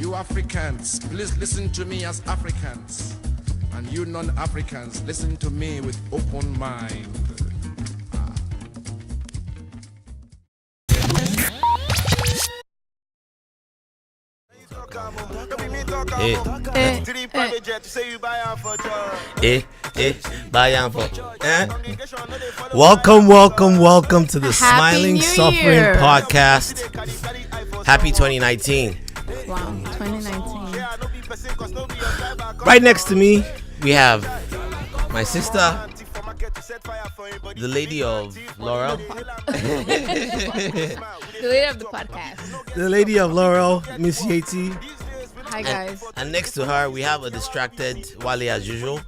You Africans, please listen to me as Africans. And you non-Africans, listen to me with open mind. Welcome to the Smiling Suffering Podcast. Happy 2019. Wow, 2019. Right next to me, we have my sister, the lady of Laurel. The lady of the podcast. The lady of Laurel, Miss Yeti. Hi, guys. And next to her, we have a distracted Wale as usual.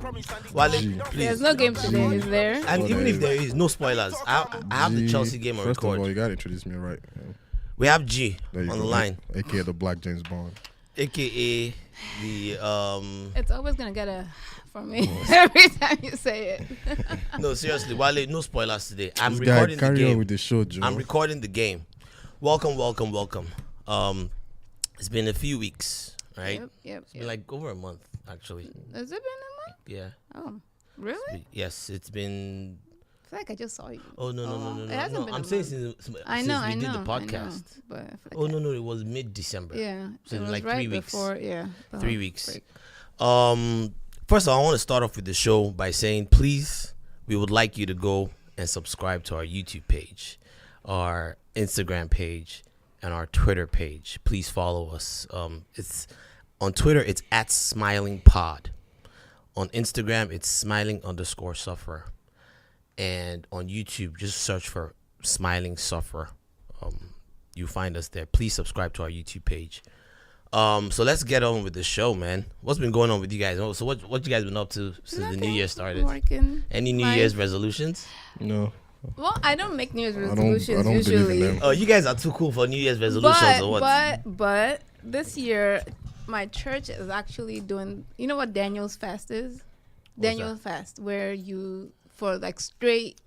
Wale, please. There's no game today, is there? And even if there is, no spoilers. I have the Chelsea game on record. First of all, record. you gotta introduce me right. We have G on the line. AKA the Black James Bond. AKA the It's always gonna get a from me every time you say it. No, seriously, Wale, no spoilers today. I'm This guy, recording the carry game. on with the show, Joe. I'm recording the game. Welcome. It's been a few weeks, right? Yep. It's been like over a month, actually. Has it been a month? Yeah. Oh, really? Yes, it's been. I feel like I just saw you. Oh no! It hasn't been I'm a saying month. since I we know, did the podcast. but I feel like Oh no! It was mid-December. Yeah, So it was like right 3 weeks. before. Yeah, the 3 whole weeks. break. First of all, I want to start off with the show by saying, please, we would like you to go and subscribe to our YouTube page, our Instagram page, and our Twitter page. Please follow us. It's on Twitter. It's @SmilingPod. On Instagram, it's smiling_sufferer. And on YouTube, just search for Smiling Sufferer. You find us there. Please subscribe to our YouTube page. So let's get on with the show, man. What's been going on with you guys? So what you guys been up to since the new year started? Working. Any New Year's resolutions? No. Well, I don't make New Year's I resolutions don't believe in usually. them. Oh, you guys are too cool for New Year's resolutions or what? But this year, my church is actually doing. You know what Daniel's fast is? Daniel's fast, where you for like straight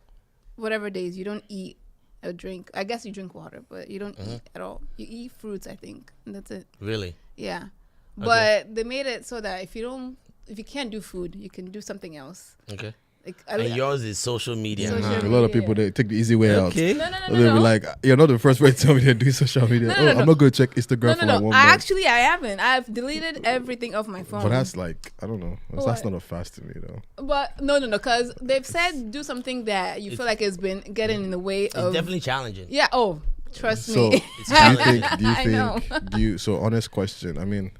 whatever days you don't eat or drink. I guess you drink water, but you don't eat at all. You eat fruits, I think, and that's it. Really? Yeah, but they made it so that if you can't do food, you can do something else. Okay. Like, And yours is social media. Social A lot of people, they take the easy way out. Okay. No. They'll be like, you're not the first way to tell me they're doing social media. No. I'm not going to check Instagram for like 1 month. I haven't. I've deleted everything off my phone. But that's like, I don't know. That's not a fast to me, though. But no, because they've said do something that you feel like has been getting in the way It's of. definitely challenging. Yeah. Oh, trust So, me. I know. So honest question. I mean,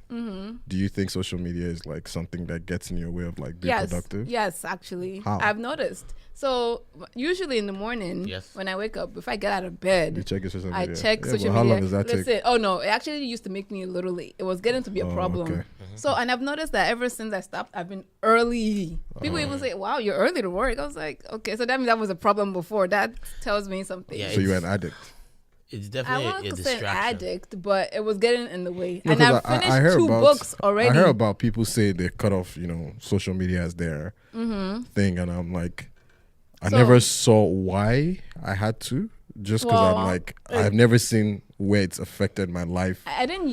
do you think social media is like something that gets in your way of like being productive? Yes, actually. How? I've noticed. So usually in the morning, when I wake up, if I get out of bed, You check your social media. I check Yeah, social but media. How long does that take? Oh no, it actually used to make me a little late. It was getting to be a problem. okay. So, and I've noticed that ever since I stopped, I've been early. People even say, "Wow, you're early to work." I was like, "Okay, so that means that was a problem before." That tells me something. Yeah, So you're an addict. It's I definitely wanted a to say an distraction. addict, but it was getting in the way. No, And 'cause I've finished two books already. I heard about people say they cut off, social media as their thing, and I'm like, I So- never saw why I had to, just because Well, I'm like, I've never seen where it's affected my life. I don't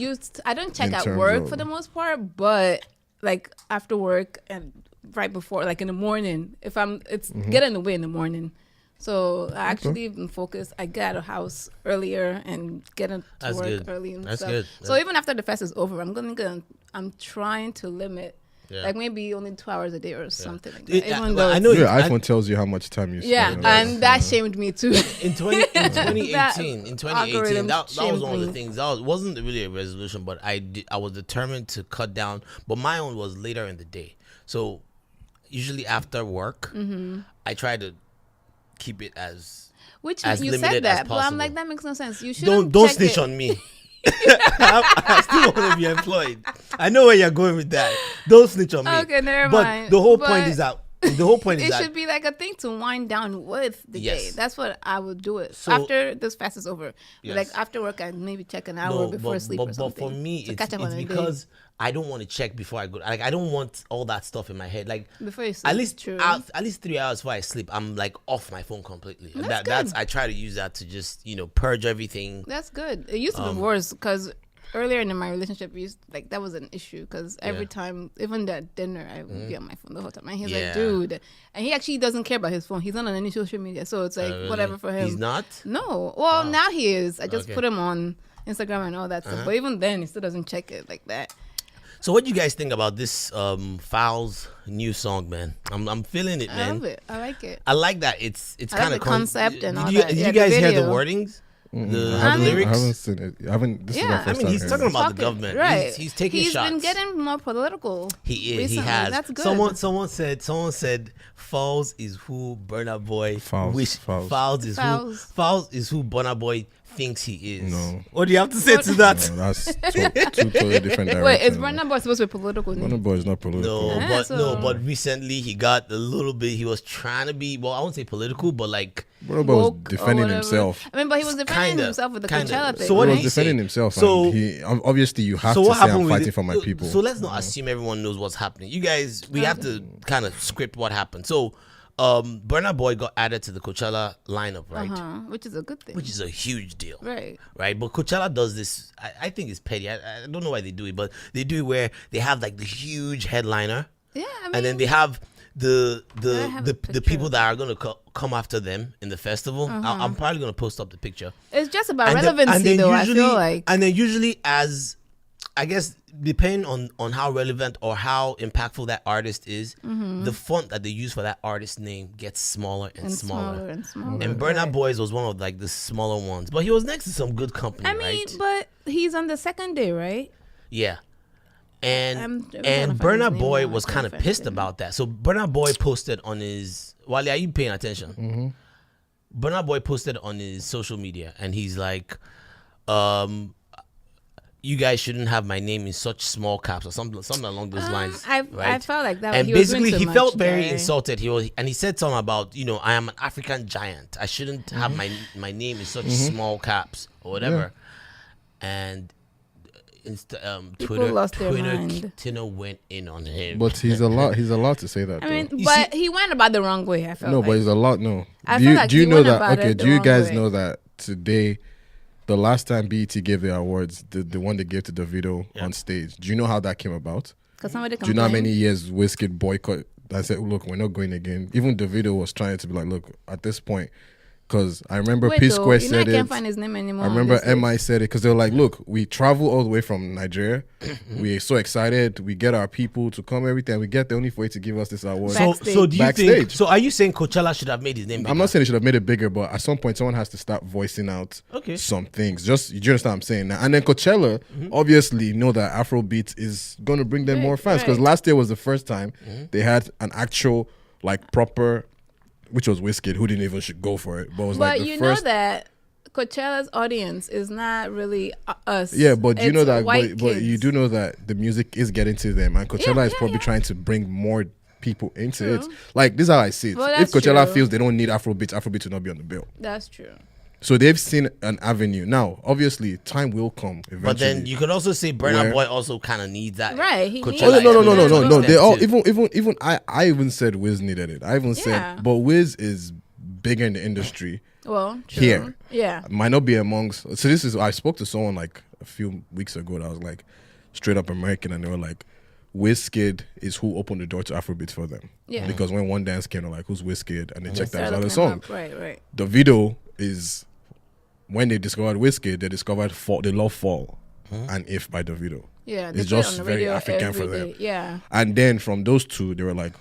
check In at terms work of- for the most part, but like after work and right before, like in the morning, it's getting in the way in the morning. So I actually even focus. I get out of house earlier and get into That's work good. early and That's stuff. good. So even after the fest is over, I'm trying to limit Yeah. like maybe only 2 hours a day or something like that. Yeah, Even well, though I know Your I- iPhone tells you how much time you spend. yeah, on it. and that shamed me too. in 2018, algorithm that was shamed one of the me. things. That wasn't really a resolution, but I was determined to cut down. But my own was later in the day. So usually after work, I try to keep it as Which as you limited said as that, but I'm like possible. that makes no sense. You should don't snitch on me. I still want to be employed. I know where you're going with that. Don't snitch on me. Okay, never but mind. the whole But point is that the whole point is it that should be like a thing to wind down with the day. Yes. That's what I would do it So- after this fast is over. Yes. Like after work, I maybe check an hour before sleep or but something. for me, to it's, catch up on it's the day. because I don't want to check before I go. Like I don't want all that stuff in my head. Like Before you sleep, at least true. at least 3 hours before I sleep, I'm like off my phone completely. And That's that's good. I try to use that to just purge everything. That's good. It used to be worse because earlier in my relationship, that was an issue because every time, even at dinner, I would be on my phone the whole time. And he's like, dude, and he actually doesn't care about his phone. He's not on any social media, so it's like whatever for him. He's not? No. Well, now he is. I just put him on Instagram and all that stuff, but even then, he still doesn't check it like that. So what do you guys think about this Falz new song, man? I'm feeling it, man. I love it. I like it. I like that. It's kind of concept and all that. Did you guys hear the wordings? The lyrics? I haven't seen it. This is my first time he's talking about the government. Right. He's taking shots. He's been getting more political. He is. Recently. He has. That's good. Someone said Falz is who Burna Boy Falz is who Burna Boy thinks he is. No. What do you have to say to that? No, that's two totally different directions. Wait, is Burna Boy supposed to be political? Burna Boy is not political. But recently he got a little bit. He was trying to be. Well, I won't say political, but like. Burna Boy was defending himself. I mean, but he was defending himself with the Coachella thing. So what he did was defending himself. So and he obviously you have to say I'm fighting for my people. So let's not assume everyone knows what's happening. You guys, we have to kind of script what happened. So. Burna Boy got added to the Coachella lineup, right? Which is a good thing. Which is a huge deal, right? But Coachella does this. I think it's petty. I don't know why they do it, but they do it where they have like the huge headliner, and then they have the people that are gonna come after them in the festival. I'm probably gonna post up the picture. It's just about relevancy, though. I feel like, and then usually as I guess depending on how relevant or how impactful that artist is, the font that they use for that artist name gets smaller and smaller. And Burna Boy's was one of like the smaller ones, but he was next to some good company. I mean, but he's on the second day, right? Yeah. And Burna Boy was kind of pissed about that. So Burna Boy posted on his Wale, are you paying attention? Burna Boy posted on his social media, and he's like, you guys shouldn't have my name in such small caps or something along those lines. I felt like that. And basically, he felt very insulted. He said something about, I am an African giant. I shouldn't have my name in such small caps or whatever. And Twitter went in on him. But he's allowed to say that. I mean, but he went about the wrong way. I felt but he's a lot. No, do you know that? Okay, do you guys know that today? The last time BET gave the awards, the one they gave to Davido on stage, do you know how that came about? Because somebody complained. Do you know how many years Wizkid boycott? I said, look, we're not going again. Even Davido was trying to be like, look, at this point, because I remember P Square said it. I can't find his name anymore. I remember MI said it because they were like, look, we travel all the way from Nigeria. We're so excited. We get our people to come everything. We get the only way to give us this award. So do you think? So are you saying Coachella should have made his name bigger? I'm not saying it should have made it bigger, but at some point someone has to start voicing out some things. Do you understand what I'm saying? Now, and then Coachella obviously know that Afrobeat is going to bring them more fans because last year was the first time they had an actual like proper. Which was Wizkid, who didn't even go for it. But you know that Coachella's audience is not really us. Yeah, but you know that. But you do know that the music is getting to them, and Coachella is probably trying to bring more people into it. Like this is how I see it. Well, if Coachella feels they don't need Afrobeat will not be on the bill. That's true. So they've seen an avenue. Now, obviously, time will come eventually. But then you could also say Burna Boy also kind of needs that. Right. He needs no. They all even I even said Wiz needed it. I even said, but Wiz is bigger in the industry. Well, true. Here, might not be amongst. So this is. I spoke to someone like a few weeks ago that was like straight up American, and they were like, Wizkid is who opened the door to Afrobeat for them. Yeah. Because when One Dance came, they're like, who's Wizkid? And they checked out his other song. Right. Davido is. When they discovered Wizkid, they discovered they love Fall and If by Davido. Yeah, it's just very African for them. Yeah. And then from those two, they were like,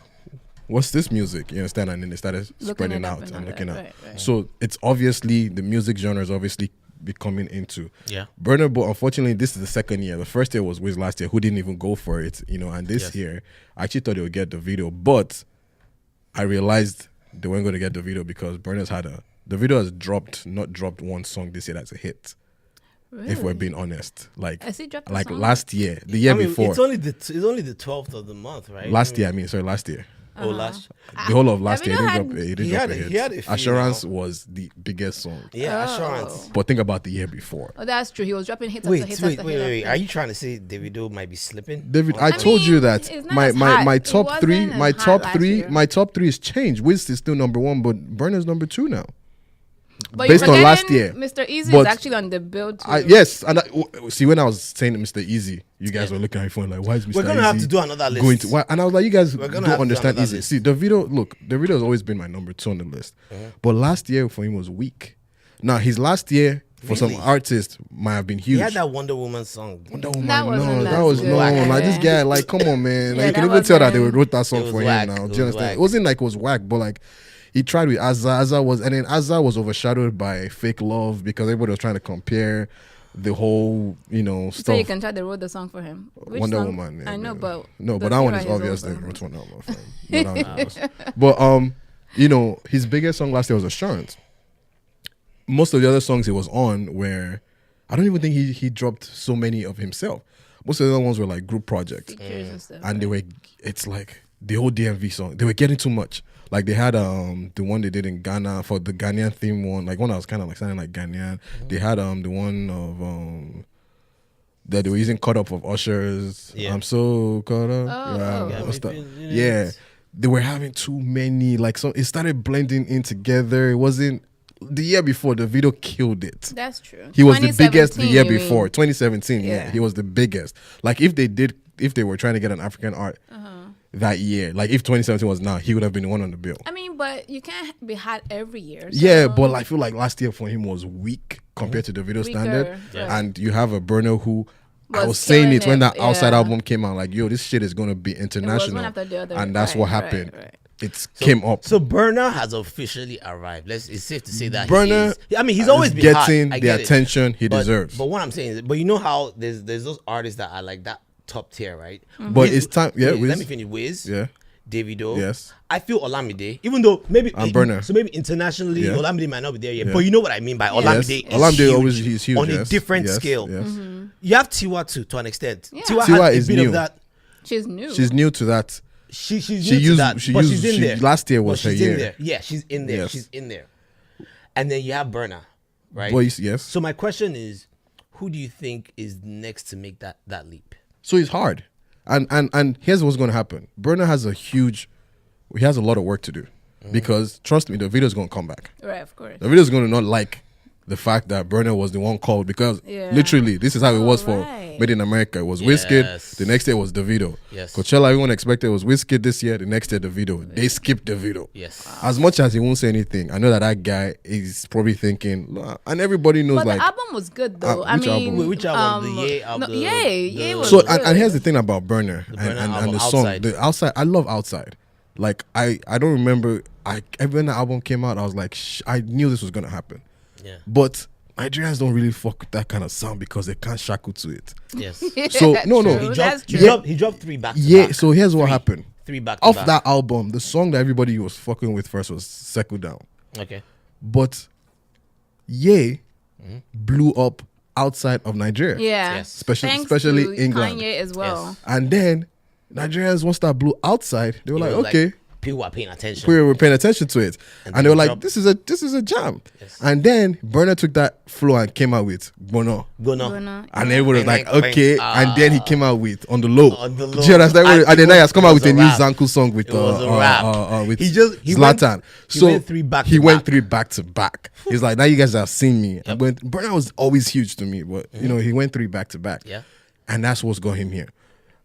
what's this music? You understand? And then they started spreading out and looking at. Right. So it's obviously, the music genre is obviously becoming into. Yeah. Burna Boy, unfortunately, this is the second year. The first year was Wiz last year, who didn't even go for it, and this year, I actually thought they would get Davido, but I realized they weren't going to get Davido because Davido has not dropped one song this year that's a hit. Really? If we're being honest, like last year, the year before. It's only the 12th of the month, right? Last year. The whole of last year, he didn't drop a hit. Assurance was the biggest song. Yeah, Assurance. But think about the year before. Oh, that's true. He was dropping hits wait, after hits. Wait. Are you trying to say Davido might be slipping? David, I told you that my top three has changed. Wiz is still number one, but Burna's number two now. But based you're on last forgetting year. Mr. Easy But is actually on the bill too. Yes, and see when I was saying Mr. Easy, you guys were looking at your phone like, why is Mr. We're gonna Easy have to do another list. going to? Why? And I was like, you guys We're gonna don't have to do understand another Easy. list. See, Davido has always been my number 2 on the list, but last year for him was weak. Now his last year for some Really? artists might have been He huge. had that Wonder Woman song. Wonder Woman, That wasn't no, that that was good. no. Whack. Like this guy, like, come on, man. Yeah, Like, you can that even tell that they wasn't- wrote that song It for was him. whack. Now, It do was you understand? whack. It wasn't like it was whack, but like he tried with Azza. And then Azza was overshadowed by Fake Love because everybody was trying to compare the whole, So stuff. you can try to write the song for him. Which Wonder song? Woman. I know, but no, the but that one is Zero obvious. His They own wrote song. one out for him. No, that was- But his biggest song last year was Assurance. Most of the other songs he was on were, I don't even think he dropped so many of himself. Most of the other ones were like group projects, Features and stuff. and it's like the whole DMV song. They were getting too much. Like they had the one they did in Ghana for the Ghanaian theme one, like one that was kind of like sounding like Ghanaian. They had the one of that they were using Caught Up of Usher's. Yeah. I'm so caught up. Oh. Yeah, what's that? maybe, Yeah, they were having too many. Like, so it started blending in together. It wasn't the year before. The video killed it. That's true. He was the biggest the 2017, year you mean? before, 2017. Yeah. Yeah. He was the biggest. Like if they were trying to get an African art that year, like if 2017 was now, he would have been the one on the bill. I mean, but you can't be hot every year. So Yeah, but I feel like last year for him was weak compared to the video Weaker, standard. yeah. And you have a Burna who I Was was saying killing it when it, that outside yeah. album came out, like, yo, this shit is gonna be international. after the other, and that's right, what right, happened. right. It came up. So Burna has officially arrived. It's safe to say that Burna he's always been hot. getting I the get it. attention he But- deserves. But what I'm saying is, but you know how there's those artists that are like that top tier, right? But it's time. Yeah, Let Wiz. me finish. Wiz, Yeah. Davido. Yes. I feel Olamide, even though maybe And Burna. So maybe internationally, Yeah. Olamide might not be there yet. Yeah. But you know what I mean by Olamide. Yes. is Olamide huge always he's huge on a yes. different Yes, scale. Yes. You have Tiwa too, to an extent. Yeah. Tiwa Tiwa has is a bit new. of that. She's new. She's new to that. She's She new to used- that, she but used- she's in she- there. last year was But her she's in year. there. Yeah, she's in there. Yes. She's in there. And then you have Burna, right? Boys, yes. So my question is, who do you think is next to make that leap? So it's hard. And here's what's gonna happen. Burna has he has a lot of work to do. Because trust me, the video's gonna come back. right, of course. The video's gonna not like the fact that Burna was the one called because Yeah. literally this is how it was for right. Made in America. It was Yes. Wizkid. The next day was Davido. Yes. Coachella, everyone expected it was Wizkid this year. The next day Davido. They skipped Davido. Yes. As much as he won't say anything, I know that guy is probably thinking, "Nah," and everybody knows But like. the album was good though. I which mean, album? Which album? The Ye album? Ye was So good. and here's the thing about Burner Burna and album, the song, Outside. the outside. I love Outside. Like I don't remember. When the album came out, I was like, I knew this was gonna happen. Yeah. But Nigerians don't really fuck with that kind of sound because they can't shackle to it. Yes. So no, True, He that's dropped, he true. dropped, he dropped 3 back to Yeah. back. So here's what Three. happened. 3 back to Off back. that album, the song that everybody was fucking with first was "Settle Down," Okay. but Ye blew up outside of Nigeria. Yeah. Yes. Especially to England. Kanye as well. Yes. And then Nigerians, once that blew outside, they were It like, was okay. people are paying attention. We were paying attention to it, And and they were then like, drop- "This is a jam." Yes. And then Burner took that flow and came out with Bono, Burna. Burna. and everyone was like, Bang, bang, "Okay." bang. And then he came out with On the Low. On the Do Low. you understand? And And then now he has come out it with a was new a rap. Zanku song with It was a rap. with He went- Zlatan. he went 3 back He to went back. 3 back to back. He's like, now you guys have seen me. And when Burner was always huge to me, but he went 3 back to back. Yeah. And that's what's got him here.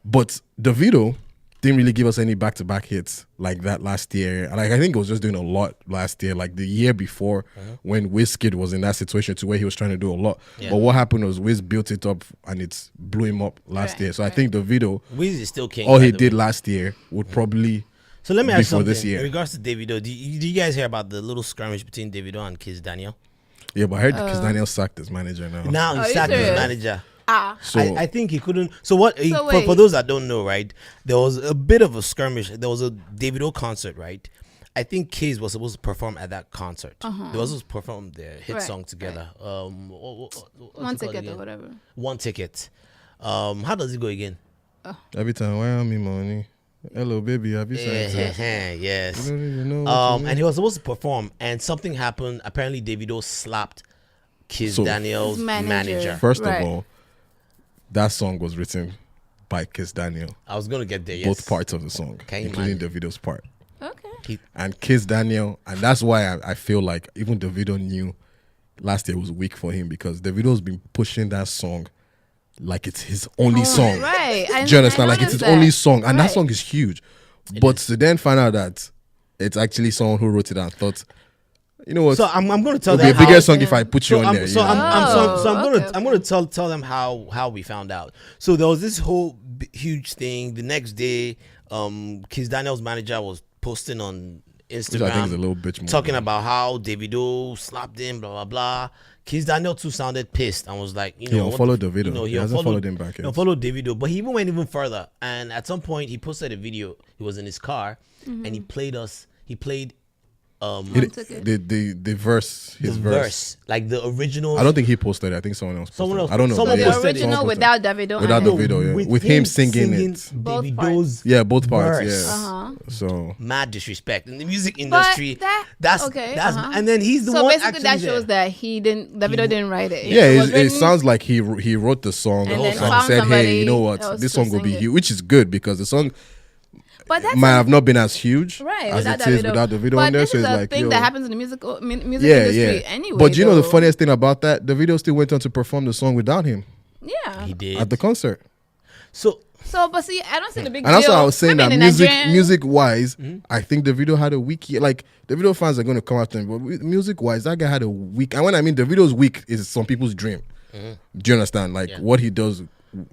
But Davido didn't really give us any back-to-back hits like that last year. Like I think it was just doing a lot last year. Like the year before when Wizkid was in that situation to where he was trying to do a lot. Yeah. But what happened was Wiz built it up and it blew him up last Right, year. So I right. think Davido, Wiz is still king. all by he the did way. last year would probably So let me ask you before something. this year. In regards to Davido, do you guys hear about the little skirmish between Davido and Kizz Daniel? Yeah, but I heard because Daniel sacked his manager now. Now Are he you sacked his serious? manager. So I think he couldn't. So what? So for wait. those that don't know, right? There was a bit of a skirmish. There was a Davido concert, right? I think Kizz was supposed to perform at that concert. They were supposed to perform their hit Right, song together. What's One it called ticket again? or whatever. One ticket. How does it go again? every time, why am me money? Hello, baby, have you signed this? Yes. You don't even know what you And he was supposed to perform, and something happened. Apparently, Davido slapped Kizz So- Daniel's His manager. manager. First Right. of all, that song was written by Kizz Daniel. I was gonna get there. Yes. Both parts of the song, Can you including imagine? Davido's part. Okay. He- And Kizz Daniel, and that's why I feel like even Davido knew last year was weak for him because Davido's been pushing that song like it's his only song. Right. Do you understand? Like it's his only song, and that Right. song is huge. But to then find out that it's actually someone who wrote it and thought, you know what? So I'm going to tell It'll be them a bigger how, song if I put you so on I'm, there. so you know? I'm going to tell them how we found out. So there was this whole huge thing. The next day, Kizz Daniel's manager was posting on Instagram, Which I think is a little bit more talking about how Davido slapped him, blah blah blah. Kizz Daniel too sounded pissed and was like, you know, He unfollowed Davido. You know, He hasn't followed him back He yet. unfollowed Davido, but he even went even further. And at some point, he posted a video. He was in his car, and he played The verse, his the verse, like the original. I don't think he posted it. I think someone else posted Someone else- it. I don't know. someone but The else yeah. posted it. original Someone without Davido. Without and Davido, yeah. With him singing it. Both Davido's Yeah, both parts. verse. Yeah. So mad disrespect in the music industry. That's okay, and then he's the so one. basically that actually shows there. that Davido didn't write it. yeah, was it written- sounds like he wrote the song And and, then found said, somebody "Hey, you know else what? to This song will be sing it. huge," which is good because the song But that's might have not been as huge right as without it is Davido. without Davido But on there. this So is it's a like, thing yo, that happens in the music yeah, industry yeah. anyway. But you know the though. funniest thing about that, Davido still went on to perform the song without him Yeah. He did at the concert. so. So, but see, I don't see the big And that's deal. why I was saying I that mean, in Nigerian- music wise, I think Davido had a weak year. Like Davido fans are going to come after him, but music wise, that guy had a weak. And when I mean Davido's weak is some people's dream. Do you understand? Like what he does,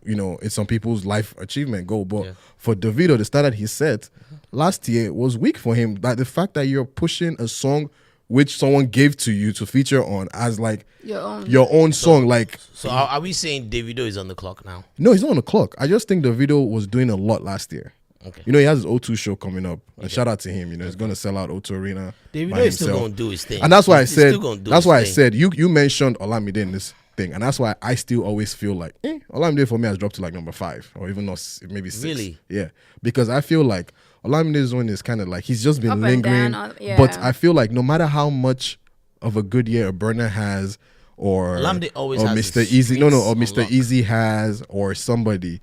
you know, it's some people's life achievement goal. But for Davido, the start that he set last year was weak for him. Like the fact that you're pushing a song which someone gave to you to feature on as like your own. song, like. So are we saying Davido is on the clock now? No, he's not on the clock. I just think Davido was doing a lot last year. Okay. You know, he has his O2 show coming up. And shout out to him. You know, he's going to sell out O2 Arena Davido by is still himself. going to do his thing. And that's why I He's said, still gonna do that's his why I thing. said, you mentioned Olamide in this thing. And that's why I still always feel like, Olamide for me has dropped to like number 5 or even not, maybe 6. Really? Yeah. Because I feel like Olamide's one is kind of like, he's just been Up and lingering. down, yeah. But I feel like no matter how much of a good year a Burna has, or Olamide always or has Mr. his Easy, or streets Mr. on lock. Easy has, or somebody,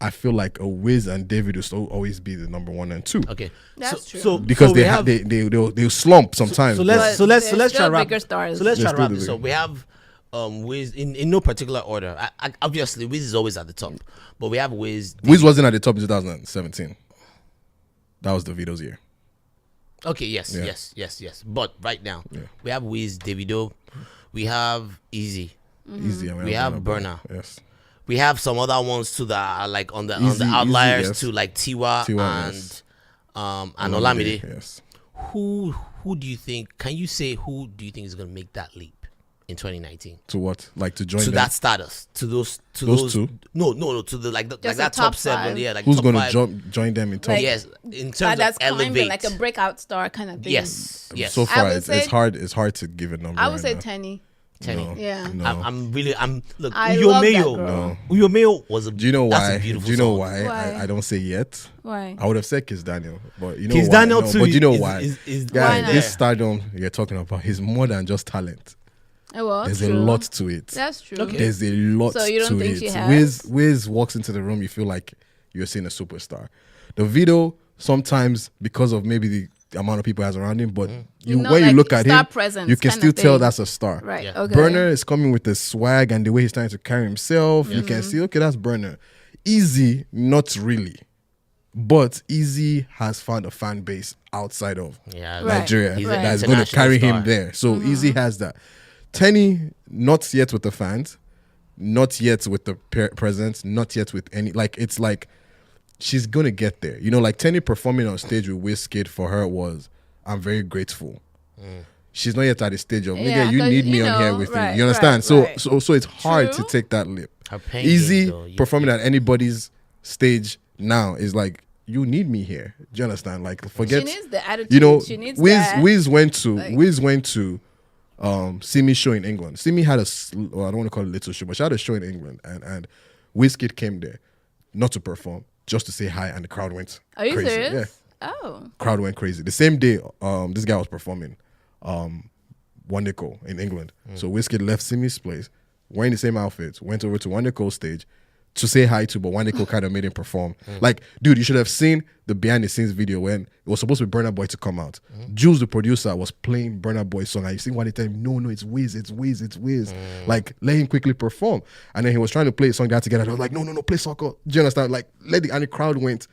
I feel like a Wiz and David will still always be the number 1 and 2. Okay, That's so, true. So Because so we they have they'll slump sometimes. so but- let's There's try still to wrap. bigger stars. So let's There's try to wrap still this the up. We have Wiz in no particular order. Obviously, Wiz is always at the top, but we have Wiz. Wiz wasn't at the top in 2017. That was Davido's year. Okay, yes. But right now, we have Wiz, Davido, we have Easy, Easy. I mean, We have Burna. Burna. Yes. we have some other ones too that are like on the Easy, outliers yes. too, like Tiwa yes. and Olamide. Yes. Who do you think? Can you say who do you think is gonna make that leap in 2019? To what? Like to join To them? that status, to those Those two? No, to the like Just that the top top 7, five. yeah, like Who's top going 5. to join them in top? Like- Yes, in terms that's of elevate, climbing like a breakout star kind of thing. yes. So I far, would it's say- hard. It's hard to give a number. I would right say now. Tenny. Tenny. No, Yeah. no. I'm look. I love that Uyo girl. Mayo was a. Do you know that's a why? beautiful Do you know song. why? Why? I don't say yet. Why? I would have said Kizz Daniel, but you know Kizz why? Daniel No, too. but you know is- why? is Why Guys, not? this stardom you're talking about is more than just talent. Well, There's true. a lot to it. That's true. Okay. There's a lot So you don't to think it. she has? Wiz walks into the room, you feel like you're seeing a superstar. The video, sometimes because of maybe the amount of people he has around him, but You know, when you like look at star him, presence you can kinda still tell thing. that's a star. Right. Yeah. Okay. Burner is coming with the swag and the way he's trying to carry himself. You can see, okay, that's Burner. Easy, not really. But Easy has found a fan base outside of Yeah, Right. Nigeria He's an that's going to international carry star. him there. So Easy has that. Tenny, not yet with the fans, not yet with the presence, not yet with any. Like, it's like she's going to get there. You know, like Tenny performing on stage with Wizkid for her was, I'm very grateful. She's not yet at the stage of, Yeah, nigga, you 'cause, need me you on here know, with right, you. You understand? right, So it's hard to True. take that leap. Her pain Easy game, though, you- performing at anybody's stage now is like, you need me here. Do you understand? Like, forget. She needs the attitude. You know, she needs Wiz that. went to like- Simi's show in England. Simi had well, I don't want to call it little show, but she had a show in England, and Wizkid came there, not to perform, just to say hi, and the crowd went Are you crazy. serious? Yeah, Oh. crowd went crazy. The same day, this guy was performing, Wande in England. So Wizkid left Simi's place, wearing the same outfits, went over to Wandeko's stage, to say hi to, but Wande kind of made him perform. Like, dude, you should have seen the behind the scenes video when it was supposed to be Burna Boy to come out. Juls, the producer, was playing Burna Boy's song. And you see Wande tell him, no, it's Wiz. Like, let him quickly perform. And then he was trying to play a song that together. And I was like, no, play soccer. Do you understand? Like, and the crowd went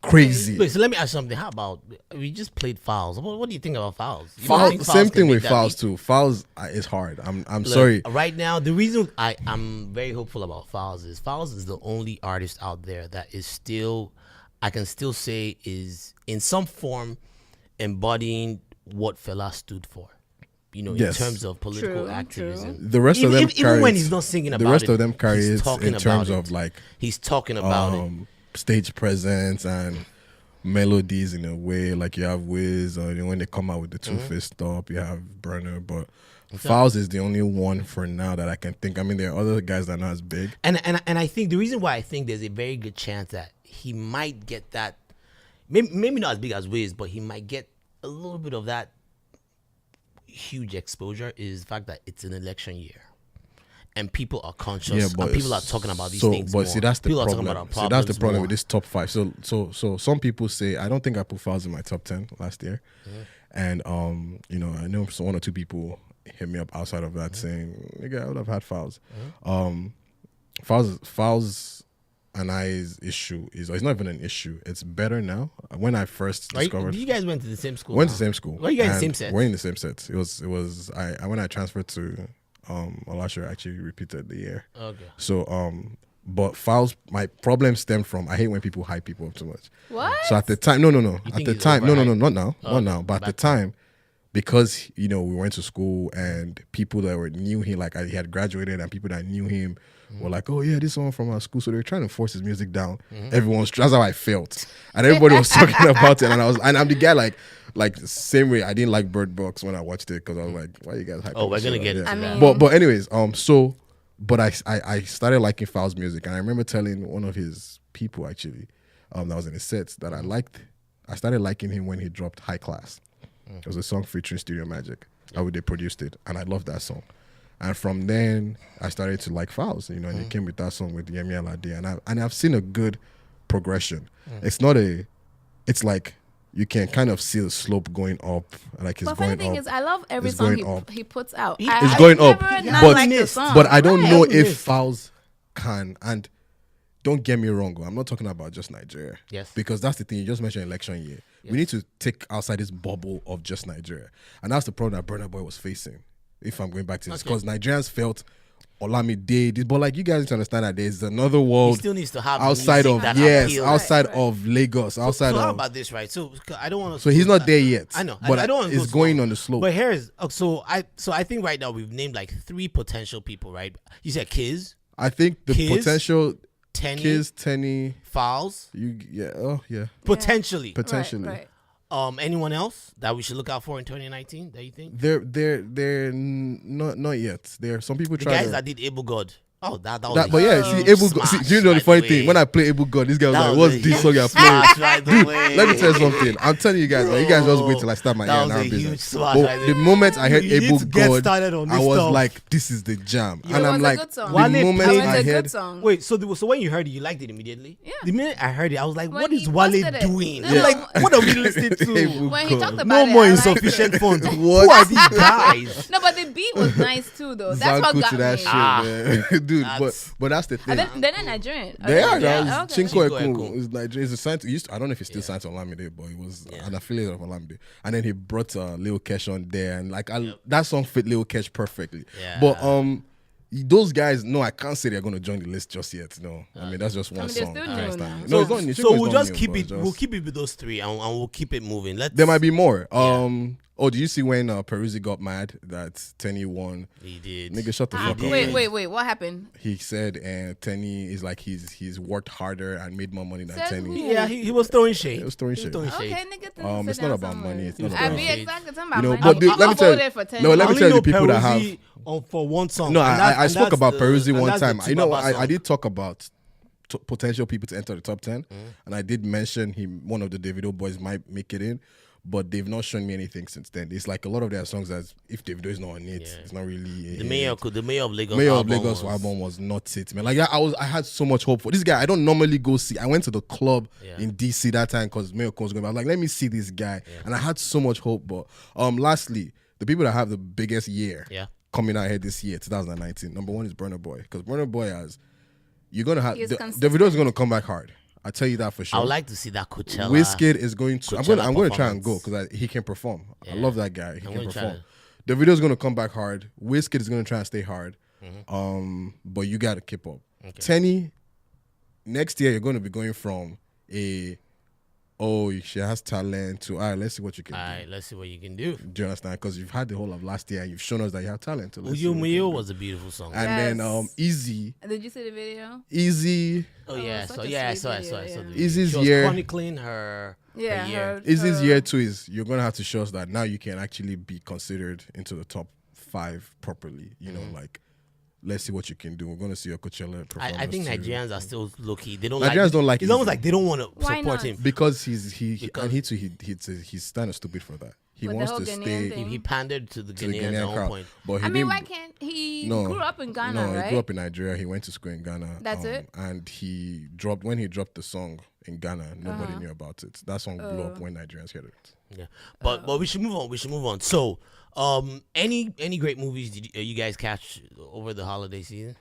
crazy. Wait, so let me ask you something. How about we just played Falz? What do you think about Falz? Same thing with Falz too. Falz is hard. I'm sorry. Right now, the reason I'm very hopeful about Falz is the only artist out there that is still, I can still say, is in some form embodying what Fela stood for. You know, Yes. in terms of political activism. The rest of them even when he's not singing about it, the rest of them carry he's it talking in terms about of it. like He's talking about it. stage presence and melodies in a way. Like you have Wiz, or when they come out with the Two-Face stuff, you have Burna, but Falz is the only one for now that I can think. I mean, there are other guys that are not as big. And I think the reason why I think there's a very good chance that he might get that, maybe not as big as Wiz, but he might get a little bit of that huge exposure is the fact that it's an election year. And people are conscious, and people are talking about these things more. But see, that's the people problem. Are talking about See, that's the problem more. with this top 5. So some people say, I don't think I put Falz in my top 10 last year. And you know, I know one or two people hit me up outside of that saying, nigga, I would have had Falz. Falz and I's issue is, it's not even an issue. It's better now. When I first discovered, you guys went to the same school. went to the same school. Were you guys in the same set? We're in the same set. It was I when I transferred to Olasher, I actually repeated the year. Okay. So but Falz, my problem stemmed from, I hate when people hype people up too much. What? So at the time, no. At think the he's time, no, overhyped? not now, not now. But at the time, because you know we went to school and people that knew him, like he had graduated, and people that knew him were like, oh yeah, this one from our school. So they were trying to force his music down. That's how I felt, and everybody was talking about it. And I'm the guy like same way. I didn't like Bird Box when I watched it because I was like, why you guys hyping? Oh, we're this gonna shit get up? into I that. mean- But anyways, but I started liking Falz music, and I remember telling one of his people actually, that was in his sets, that I started liking him when he dropped High Class. It was a song featuring Studio Magic. How they produced it, and I loved that song. And from then I started to like Falz, you know, and he came with that song with Yemi Alade, and I've seen a good progression. It's like you can kind of see the slope going up, like it's But going funny thing up. is, I love every It's song going up. he puts out. It's going up, but I don't know Right. if Falz can. And don't get me wrong, I'm not talking about just Nigeria. Yes. Because that's the thing, you just mentioned election year. We need to take outside this bubble of just Nigeria. And that's the problem that Burna Boy was facing, if I'm going back to this. Because Nigerians felt Olamide, but like you guys need to understand that there's another He world still needs to have outside music of that appeals. outside Right. of Lagos, outside So how of. about this, right? So I don't want to. So he's not there yet. I know, but I don't want to it's going on the slope. But here's so I think right now we've named like 3 potential people, right? You said Kizz, I think the Kizz, potential Tenny, Kizz, Tenny, Falz, yeah, potentially. potentially. Right. Anyone else that we should look out for in 2019? That you think? They're not yet. There are some people The try guys to. that did Able God. Oh, that was. That, but yeah, see, huge Able God. smash, See, you know by the funny way. thing? When I play Able God, this guy was That like, was "What's a this song you're huge playing?" smash, by the way. Let me tell you something. I'm telling you guys, like, you guys just wait till I start my That A&R was a huge business. smash, But by the the way. moment I heard You need Able to get God, started on I this was stuff. like, "This is the jam," It and was I'm a like, good song. the Wale moment played- It was I a heard, good song. Wait, so when you heard it, you liked it immediately? Yeah. The minute I heard it, I was like, When what is he Wale posted it. doing? No, I'm no. like, what are we listening to? Able When he God. talked about No it, more I like- insufficient funds. Who What? are these guys? No, but the beat was nice too, though. That's what Zanku got to that me. shit, man. Dude. That's- But that's the thing. They're not Nigerian. They are. Yeah. That was Okay. Chinko Chinko Ekun Ekun. is Nigerian. He's a signed. I don't know if he's still signed to Olamide, but he was an affiliate of Olamide. And then he brought Lil Kesh on there, and like that song fit Lil Kesh perfectly. Yeah. But those guys, no, I can't say they're going to join the list just yet. No, I mean that's just one they're song. still You new understand? now. No, it's not new. So Chinko is we'll not just new, keep but it. We'll keep it with those 3, and we'll keep it moving. There might be more. Oh, do you see when Peruzzi got mad that Tenny won? He did. Nigga, shut the fuck up. Wait. What happened? He said, Tenny is like he's worked harder and made more money than Said Tenny. who? Yeah, he was throwing shade. He was throwing shade. Okay, nigga. It's not about money. It's not I about be money. exactly talking You about know, money. but let me I'll tell vote you. it for 10. No, let me only tell you know the people that have. Peruzzi for one song. No, and that's- I and spoke that's about the- Peruzzi and one that's the time. You know, Tubaba I song. did talk about potential people to enter the top 10, and I did mention one of the Davido boys might make it in. but they've not shown me anything since then. It's like a lot of their songs as if Davido is not on it, it's not really The mayor of Lagos album was not it, man. Like I had so much hope for this guy. I don't normally go see. I went to the club in DC that time because Mayor was going. I was like, let me see this guy, and I had so much hope. But lastly, the people that have the biggest year coming out here this year, 2019. Number one is Burna Boy, because Burna Boy you're gonna have Davido is gonna come back hard. I tell you that for sure. I would like to see that Coachella. Wizkid is going to. I'm going to try and go because he can perform. I love that guy. He can perform. Davido is going to come back hard. Wizkid is going to try and stay hard. But you got to keep up. Okay. Tenny, next year you're going to be going from she has talent to let's see what you can do. All right, let's see what you can do. Do you understand? Because you've had the whole of last year and you've shown us that you have talent. Uyo Muyo was a beautiful song. And then Easy. Did you see the video? Easy. Oh yeah, I saw the video. Easy's year chronicling her year. Easy's year too is you're gonna have to show us that now you can actually be considered into the top 5 properly. You know, like let's see what you can do. We're gonna see your Coachella performance. I think Nigerians are still low-key. They don't. Nigerians don't like. It's almost like they don't want to support him because he's kind of stupid for that. He wants to stay. He pandered to the Ghanaians at one point. But why can't he? Grew up in Ghana, right? He grew up in Nigeria. He went to school in Ghana. That's it. And when he dropped the song in Ghana, nobody knew about it. That song blew up when Nigerians heard it. Yeah, but we should move on. So, any great movies did you guys catch over the holiday season?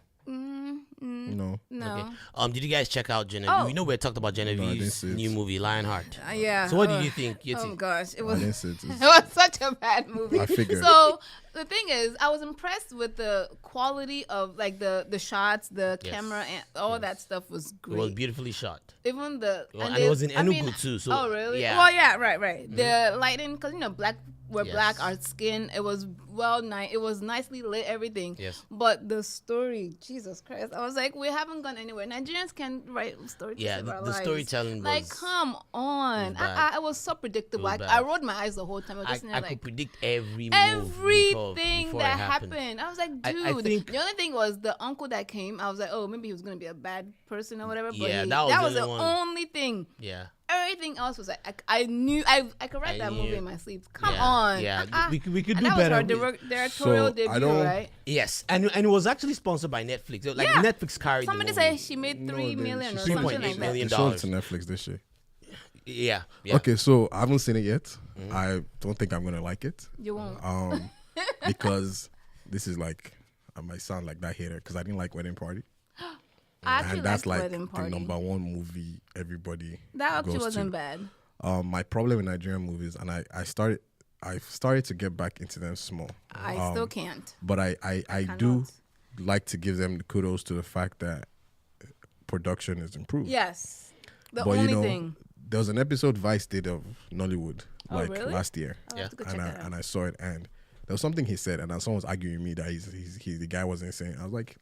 No. Okay. Did you guys check out Genevieve? You know we talked about Genevieve's new movie Lionheart. Yeah. So what did you think? Oh gosh, it was it was such a bad movie. I figured. So the thing is, I was impressed with the quality of like the shots, the camera, and all that stuff was great. It was beautifully shot. Even and it was in Enugu too. So oh really? Yeah. Well, yeah, right. Mm-hmm. The lighting, because we're black, our skin. It was it was nicely lit, everything. Yes. But the story, Jesus Christ, I was like, we haven't gone anywhere. Nigerians can write stories. Yeah, the storytelling was come on. I was so predictable. I rolled my eyes the whole time. I could predict everything before that happened. I was like, dude. I think, the only thing was the uncle that came. I was like, oh, maybe he was gonna be a bad person or whatever. But yeah, that was the only thing. Yeah. Everything else was like I knew I could write that movie in my sleep. Come on. Yeah, we could do that better. That was her directorial debut, right? Yes, and it was actually sponsored by Netflix. Like Netflix carried. Somebody said she made $3 million or something like that. $3.8 million. She showed it to Netflix this year. Yeah. Okay, so I haven't seen it yet. Mm-hmm. I don't think I'm gonna like it. You won't. Because this is like I might sound like that hater because I didn't like Wedding Party. And that's like the number one movie everybody that actually goes wasn't to. bad. My problem with Nigerian movies, and I started to get back into them small. I still can't. But I do like to give them the kudos to the fact that production is improved. Yes. The only thing. There was an episode Vice did of Nollywood last year. And I saw it, and there was something he said, and someone was arguing with me that he's the guy wasn't saying. I was like,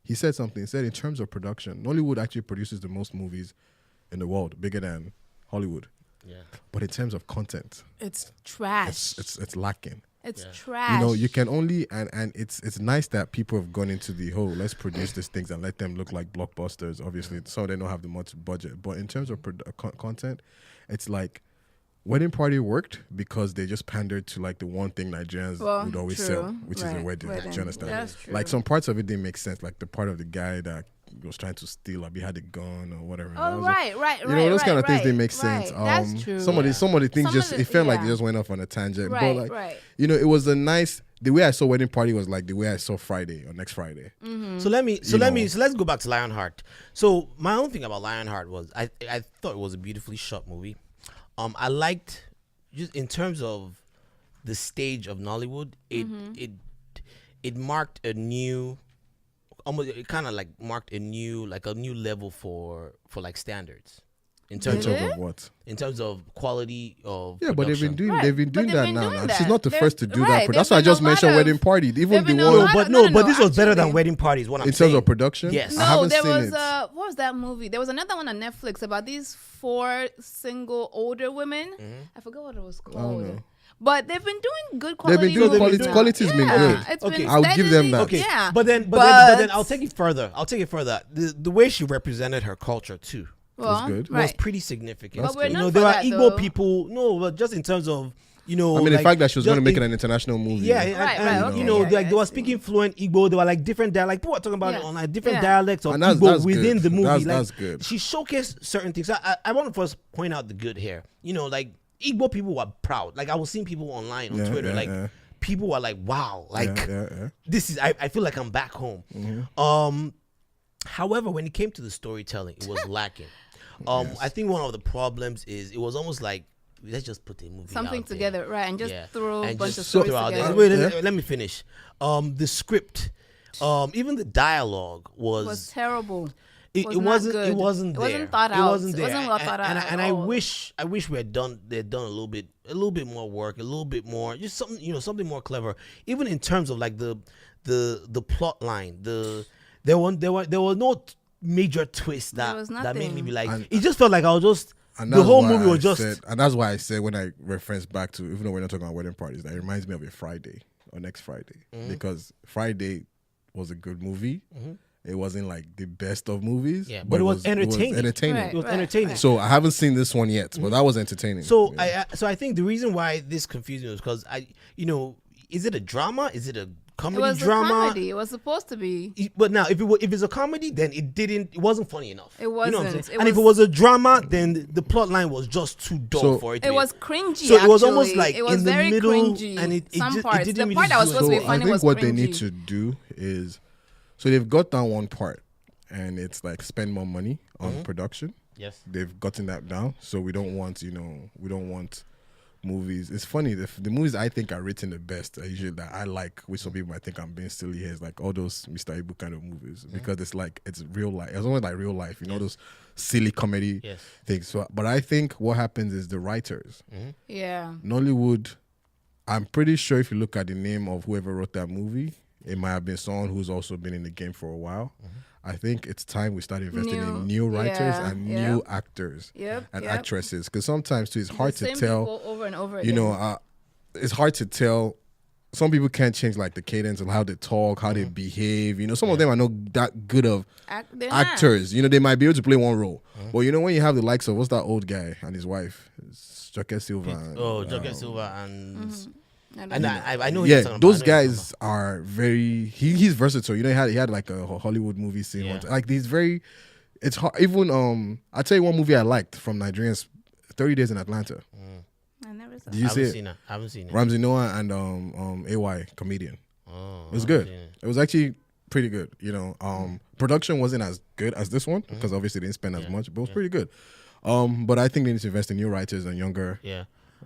he said something. He said in terms of production, Nollywood actually produces the most movies in the world, bigger than Hollywood. Yeah. But in terms of content, it's trash. It's lacking. It's trash. You can only and it's nice that people have gone into the whole let's produce these things and let them look like blockbusters. Obviously, some of them don't have the much budget, but in terms of content, it's like Wedding Party worked because they just pandered to like the one thing Nigerians would always sell, which is a wedding. Do you understand? That's true. Like some parts of it didn't make sense, like the part of the guy that was trying to steal or he had a gun or whatever. Oh, right. Those kind of things didn't make sense. That's true. Some of the things it felt like they just went off on a tangent. But it was a nice. The way I saw Wedding Party was like the way I saw Friday or Next Friday. Mm-hmm. So let's go back to Lionheart. So my own thing about Lionheart was I thought it was a beautifully shot movie. I liked just in terms of the stage of Nollywood. It marked a new. It kind of like marked a new level for like standards in terms of what? In terms of quality of but production. they've been doing that now. She's not the first to do that. That's why why I just mentioned Wedding Party. Even the one, but this was better than Wedding Party. Is what I'm saying. In terms of production. Yes. I haven't seen it. What was that movie? There was another one on Netflix about these 4 single older women. I forgot what it was called. I don't know. But they've been doing good quality. They've been doing quality's been good. Okay, I'll give them that. Okay, yeah. but then I'll take it further. The way she represented her culture too. Well, good. It was right. pretty significant. But we're You known know, for there are that, Igbo though. people. No, but just in terms of I mean, the fact that she was going to make it an international movie. Yeah, Right, and, okay, you know, yeah, like yeah, they I were see. speaking fluent Igbo. They were like different dialects. People were talking about it Yeah. on like different Yeah. dialects of And that's Igbo within good. the movie. That's like, good. She showcased certain things. I want to first point out the good here. You know, like Igbo people were proud. Like I was seeing people online on Twitter, people were like, "Wow, like this is." I feel like I'm back home. However, when it came to the storytelling, it was lacking. I think one of the problems is it was almost like, let's just put a movie Something out there. together, right? And just throw a And bunch just of stories throw out there. together. Wait, let me finish. The script, even the dialogue Was terrible. It was not wasn't. good. It wasn't It there. wasn't thought It out. wasn't It there. wasn't well thought out And at I all. wish they'd done a little bit more work, a little bit more, just something, you know, something more clever. Even in terms of like the plot line, there were no major twists There was that made me nothing. be like. And- it just felt like I was just. And The that's whole why movie was I just. said, and that's why I said when I reference back to, even though we're not talking about wedding parties, that it reminds me of a Friday or next Friday, because Friday was a good movie. It wasn't like the best of movies, Yeah, but it was entertaining. Right. It was entertaining. right. So I haven't seen this one yet, but that was entertaining. So Yeah. I think the reason why this confused me was because is it a drama? Is it a It comedy was drama? a comedy. It was supposed to be. But now, if it's a comedy, then it wasn't funny enough. It You know what I'm wasn't. saying? It And if it was- was a drama, then the plot line was just too dull So- for it. To It be. was cringy. So it was almost actually. like it was in the very middle, cringy. and it Some just- it parts. didn't The really part that was do supposed to So be I funny think was what cringy. they need to do is, so they've got down one part, and it's like spend more money on production. Yes. They've gotten that down, so we don't want movies. It's funny, the movies I think are written the best are usually that I like, which some people might think I'm being silly here, is like all those Mr. Ibu kind of movies, because it's like it's real life. It's almost like real life, you know, those silly comedy Yes. things. So, but I think what happens is the writers, Yeah. Nollywood. I'm pretty sure if you look at the name of whoever wrote that movie, it might have been someone who's also been in the game for a while. I think it's time we start investing in new writers and new actors and actresses, because sometimes too it's hard The to same tell. people over and over You again. know, it's hard to tell. Some people can't change like the cadence of how they talk, how they behave. You know, some of them are not that good of They're not. actors. You know, they might be able to play one role, but you know when you have the likes of what's that old guy and his wife, Joke Silva. Joker Silva and I don't and know. I know. Who you're Yeah, talking those about. I know who you're guys are very. He's versatile. You know, he had like a Hollywood movie scene. Yeah. Once. Like he's very. It's hard. Even I'll tell you one movie I liked from Nigerians, 30 Days in Atlanta. I never saw Did it. you I see haven't it? seen it. I haven't seen it. Ramsey Noah and AY comedian. Oh, It was I haven't good. seen it. It was actually pretty good. You know, production wasn't as good as this one because obviously they didn't spend as much, but it was pretty good. But I think they need to invest in new writers and younger. Yeah.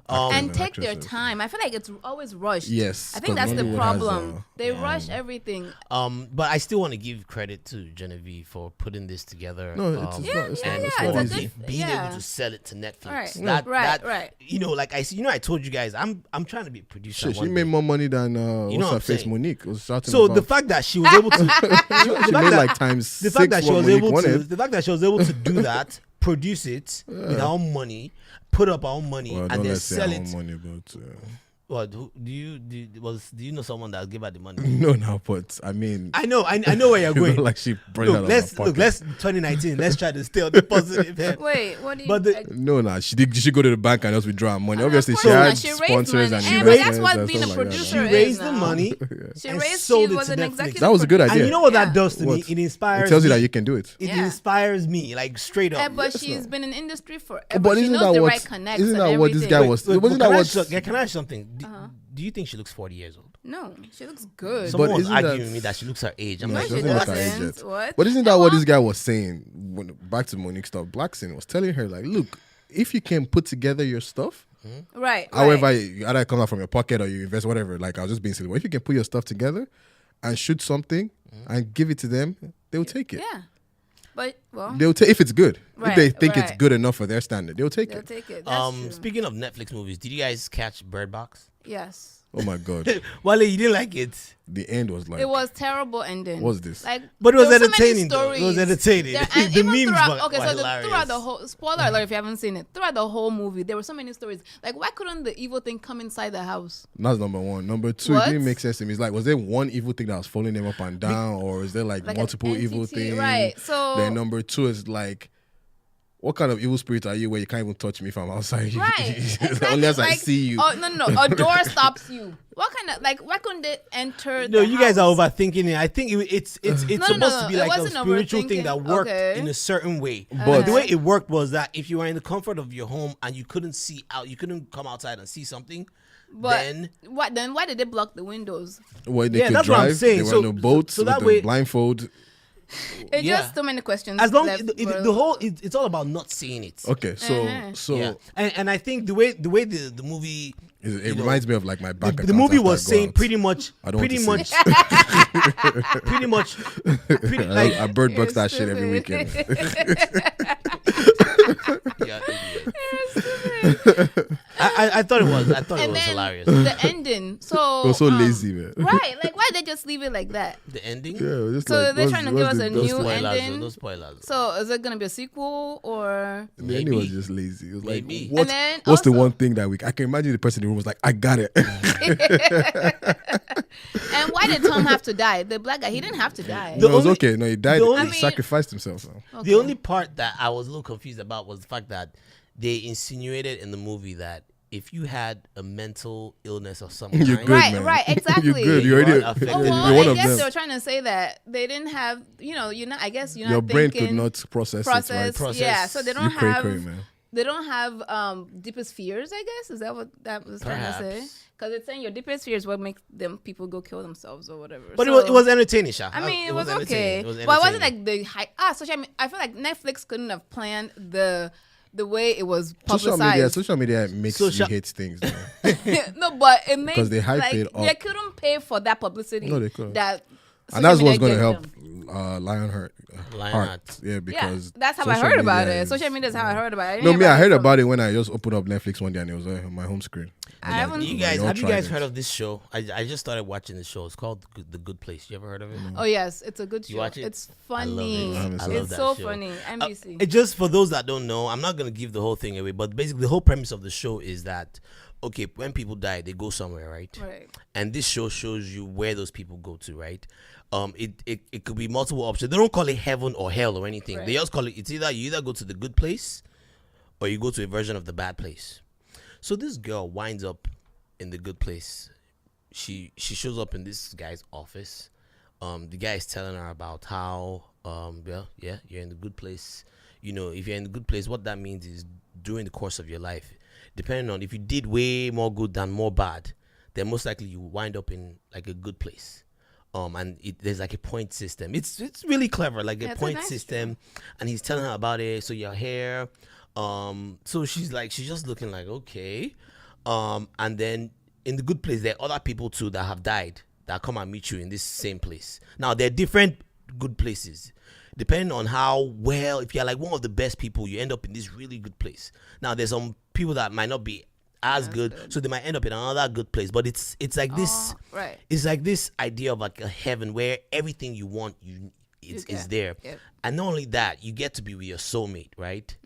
actors And take their actresses. time. I feel like it's always rushed. Yes, I think 'cause that's the Nollywood problem. has, They rush everything. But I still want to give credit to Genevieve for putting this together. No, it's um, not. It's yeah, not. It's yeah, not it's a easy. diff- being yeah. able to sell it to Netflix. Right, right, right. You know, like I see. You know, I told you guys, I'm trying to be a producer. Shit, she one made day. more money than You know what's what her I'm face saying? Monique was shouting So about. the fact that she was able to, she made like times the 6 fact that she what was Monique able to, wanted. the fact that she was able to do that, produce it with her own money, put up her own money, Well, and don't then let's say sell her it. own money, but What do you know someone that gave her the money? no, but I mean, I know where you're going. like she brought it out Look, of her pocket. let's 2019. Let's try to stay on the positive head. Wait, what do you? But the- No, she should go to the bank and just withdraw her money. Of Obviously, course she not. had She raised sponsors money. and Yeah, but that's investors what and being a stuff like that. producer She is raised the now. money. She and raised. sold She it was to an Netflix. executive. That was a good producer. idea. And you know what that Yeah. does to me? What? It inspires. It tells you me. that you can do it. It Yeah. inspires me, like straight up. But she's been in industry forever. But she isn't knows that the what? right connects. Isn't and that what this guy everything. was? Wait, Wasn't but that can what? can I ask something? Do you think she looks 40 years old? No, she looks good. Someone was isn't arguing that- with me that she looks her age. I'm No, like, she she doesn't look her doesn't. age yet. What? But isn't that what this guy was saying? Back to Monique stuff, Blackson was telling her like, look, if you can put together your stuff, Right. however, right. either it comes out from your pocket or you invest, whatever. Like I was just being silly. But if you can put your stuff together and shoot something and give it to them, they'll take it. Yeah. But well, They'll take if it's good. If Right, they think it's right. good enough for their standard, they'll take they'll it. take it. That's true. Speaking of Netflix movies, did you guys catch Bird Box? Yes. Oh my god, Wale, you didn't like it. the end was like. It was terrible ending. What's this? Like, But it was there were so many entertaining, though. It was stories. entertaining. And The even memes throughout, were okay, so hilarious. throughout the whole spoiler alert if you haven't seen it, throughout the whole movie, there were so many stories. Like, why couldn't the evil thing come inside the house? That's number one. Number two, What? it didn't make sense to me. It's like, was there one evil thing that was following them up and down, or is there like Like an multiple evil entity, things? right, so- then number two is like, what kind of evil spirit are you where you can't even touch me if I'm outside? Right. Exactly. Unless I Like, see you. Oh no, a door stops you. What kind of like? Why couldn't they enter? No, the you guys are house? overthinking it. I think it's supposed to be it like a wasn't spiritual thing that overthinking. worked Okay. in a certain way. But- the way it worked was that if you were in the comfort of your home and you couldn't see out, you couldn't come outside and see something, But then what? Then why did they block the windows? Well, they Yeah, could that's what I'm drive. saying. There So- were no boats so that with way- the blindfold. It's Yeah. just so many questions. as long left for- the whole it's all about not seeing it. Okay, so Yeah. And I think the way the movie it reminds me of like my bank the account movie after I was go saying out. pretty much I don't want to pretty see much like I bird box You're that shit every stupid. weekend. yeah, I thought it was and then hilarious. the ending. So It was so lazy, man. Right? Like why they just leave it like that? The ending. Yeah, it was just So like, they're what's- trying to give what's us the- a No new spoilers. ending. No spoilers. So is it gonna be a sequel or? The ending was Maybe. just lazy. It was like, Maybe. what's, And then what's the also- one thing that I can imagine the person in the room was like, I got it. And why did Tom have to die? The black guy, he didn't have to die. The No, it was only- okay. No, he died. the He only- I mean- sacrificed himself. So. The only part that I was a little confused about was the fact that they insinuated in the movie that if you had a mental illness of some You're kind, good, Right, man. right, exactly. You're good. You You're already are affected. Oh, you're well, one I of guess they them. were trying to say that they didn't have, you're not. I guess you're Your not brain thinking, could not process it, right? Process. Yeah, so they don't You cray, have. cray, man. They don't have deepest fears. I guess is that what that was trying to say? Perhaps. Because it's saying your deepest fears what makes them people go kill themselves or whatever. but So- it was entertaining, Sha. I mean, it was entertaining. okay. It was But it wasn't entertaining. like the high. Social media. I feel like Netflix couldn't have planned the way it was Social publicized. media makes Social- you hate things. Man. No, but it made 'Cause they hype like, it up. They couldn't pay for that publicity. No, they couldn't. That And that's social what's going to media help gave them. Lionheart. Lionheart. Yeah, because Yeah, that's how I social heard about media it. is- Social media is how I heard about it. No, me, I heard about it when I just opened up Netflix one day and it was on my home screen. I haven't. You Like, guys, y'all have you tried guys it. heard of this show? I just started watching the show. It's called The Good Place. You ever heard of it? Oh yes, it's a good show. You watch it? It's I love funny. it. I I love It's that so show. funny. NBC. It just for those that don't know, I'm not gonna give the whole thing away, but basically the whole premise of the show is that okay, when people die, they go somewhere, right? Right. And this show shows you where those people go to, right? It could be multiple options. They don't call it heaven or hell or anything. They Right. just call it. It's either you either go to the good place, or you go to a version of the bad place. So this girl winds up in the good place. She shows up in this guy's office. The guy is telling her about how well, yeah, you're in the good place. You know, if you're in the good place, what that means is during the course of your life, depending on if you did way more good than more bad, then most likely you wind up in like a good place. And there's like a point system. It's really clever, like Yeah, a it's a point nice system. And he's telling her about it. So your hair, so she's just looking like okay, and then in the good place there are other people too that have died that come and meet you in this same place. Now they're different good places. Depending on how well, if you're like one of the best people, you end up in this really good place. Now there's some people that might not be as good, so they might end up in another good place. But it's like this, right. it's like this idea of like a heaven where everything you want is get. there. Yep. And not only that, you get to be with your soulmate, right?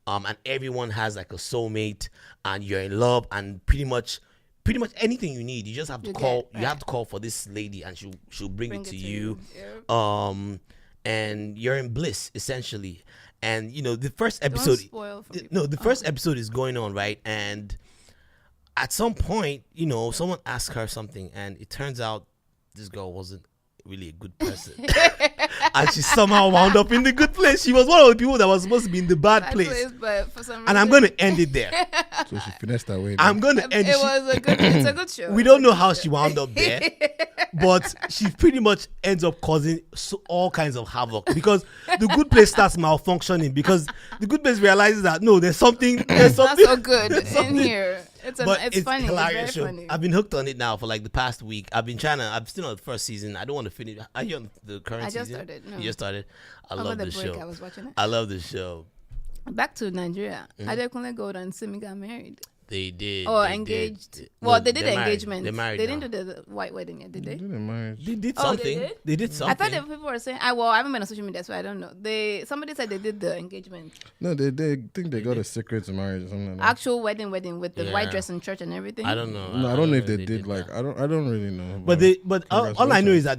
And everyone has like a soulmate, and you're in love, and pretty much anything you need, you just have to You call. get, You have right. to call for this lady, and she'll bring it to you. Yep. And you're in bliss essentially. And you know the first Don't episode. spoil for people. No, the first episode is going on, right? And at some point, you know, someone asked her something, and it turns out this girl wasn't really a good person. And she somehow wound up in the good place. She was one of the people that was supposed to be in the bad That place. but for some reason, And I'm going to end it there. So she finessed her way. I'm going to end It it. was a good. It's a good show. We don't know how she wound up there, but she pretty much ends up causing all kinds of havoc because the good place starts malfunctioning because the good place realizes that no, there's something. It's not so good in here. It's funny. Hilarious It's show. very funny. I've been hooked on it now for like the past week. I'm still on the first season. I don't want to finish. Are you on the current I season? just started, no. You just started? I Over love the this break, show. I was watching it. I love this show. Back to Nigeria. Mm-hmm. Adekunle Gold and Simi got married. They did. Or they engaged. did. Well, No, they did they're the married. engagement. They're married They now. didn't do the white wedding yet, did they? Didn't mind. They did Oh, they something. did? They did something. I thought that people were saying, I haven't been on social media, so I don't know. Somebody said they did the engagement. No, they think they got a secret to marriage or something like that. Actual wedding with the Yeah. white dress in church and everything. I don't know. No, I don't know if they if did. Like, that. I don't really know. But all I know Congratulations. is that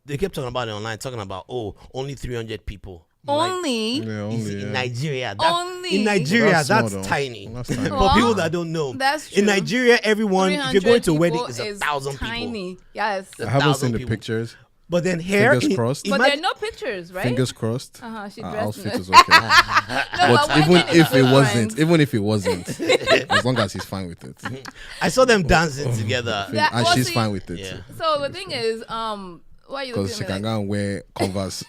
they kept talking about it online, talking about only 300 people Only. Yeah, only, in yeah. Nigeria. Only. In Nigeria, That's small, that's though. tiny. That's tiny. For people that don't know, That's in true. Nigeria, everyone, if you're going to a 300 wedding, people it's is 1,000 people. tiny. Yes. A I haven't 1,000 seen the people. pictures. But then hair, Fingers crossed. But there are no pictures, right? Fingers crossed. She Our dressed outfit in is it. okay. No, But even women is if it different. wasn't, as long as he's fine with it, I saw them dancing together. Yeah, and well, she's see- fine with it, Yeah. So the thing is, why are you because she looking at can me go and wear Converse.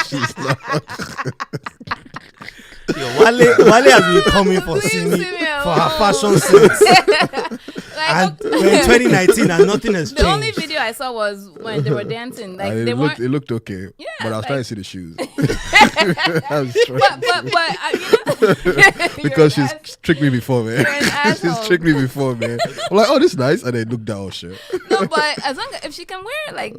She's not. Yo, Wale has been coming for Please Simi leave me for her alone. fashion sense. Like, And we're in 2019 and nothing has the only changed. video I saw was when they were dancing. Like And they it weren't. looked okay. Yeah, But I was like- trying to see the shoes. I was trying- but because you're she's tricked me before, man. You're an asshole. She's tricked me before, man. I'm like, oh, this is nice, and then look down, shit. no, but as long as if she can wear like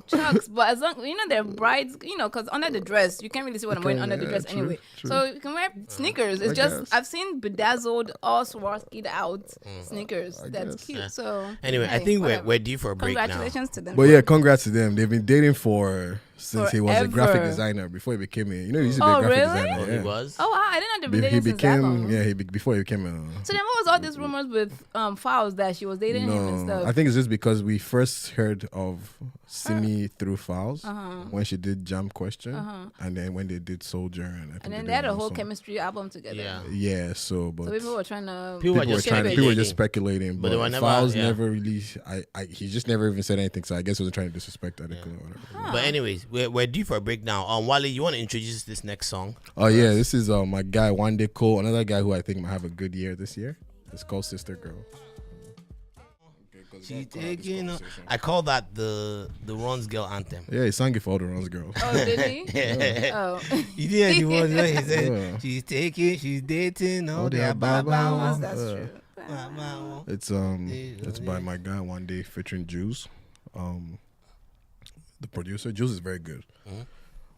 chucks, but as long they're brides, because under the dress you can't really see what I'm wearing under the yeah, dress true, anyway. true. So you can wear sneakers. It's I just guess. I've seen bedazzled, all Swarovski'd out sneakers. That's guess. cute. Yeah. So Anyway, I hey, think whatever. we're due for a break now. Congratulations to them. But yeah, congrats to them. They've been dating since he was a graphic Forever. designer before he became he used to be Oh, a graphic really? designer. Oh, Yeah. he was? Oh wow, I didn't know He they've been dating since that long. before he became So then, what was all these rumors with Falz that she was dating him and no, stuff? I think it's just because we first heard of Simi through Falz when she did Jam Question, and then when they did Soldier, and I think and then did they had a another whole song. chemistry album together. Yeah. Yeah, so So people were trying to. People were people were just trying. speculating. People were just speculating, But but, they were never- Falz yeah. never really. He just never even said anything. So I guess he was trying to disrespect that. Or whatever. But anyways, we're due for a break now. Wale, you want to introduce this next song? Oh yeah, this is my guy Wande Cole, another guy who I think might have a good year this year. It's called Sister Girl. She taking. I call that the Runs Girl anthem. Yeah, he sang it for all the Runs girls. Oh, did he? Oh. You didn't hear the words where he said, Yeah. she's taking, she's dating, all Oh, their their baba baba ones. That's Yeah. true. It's by my guy Wande featuring Juls. The producer Juls is very good.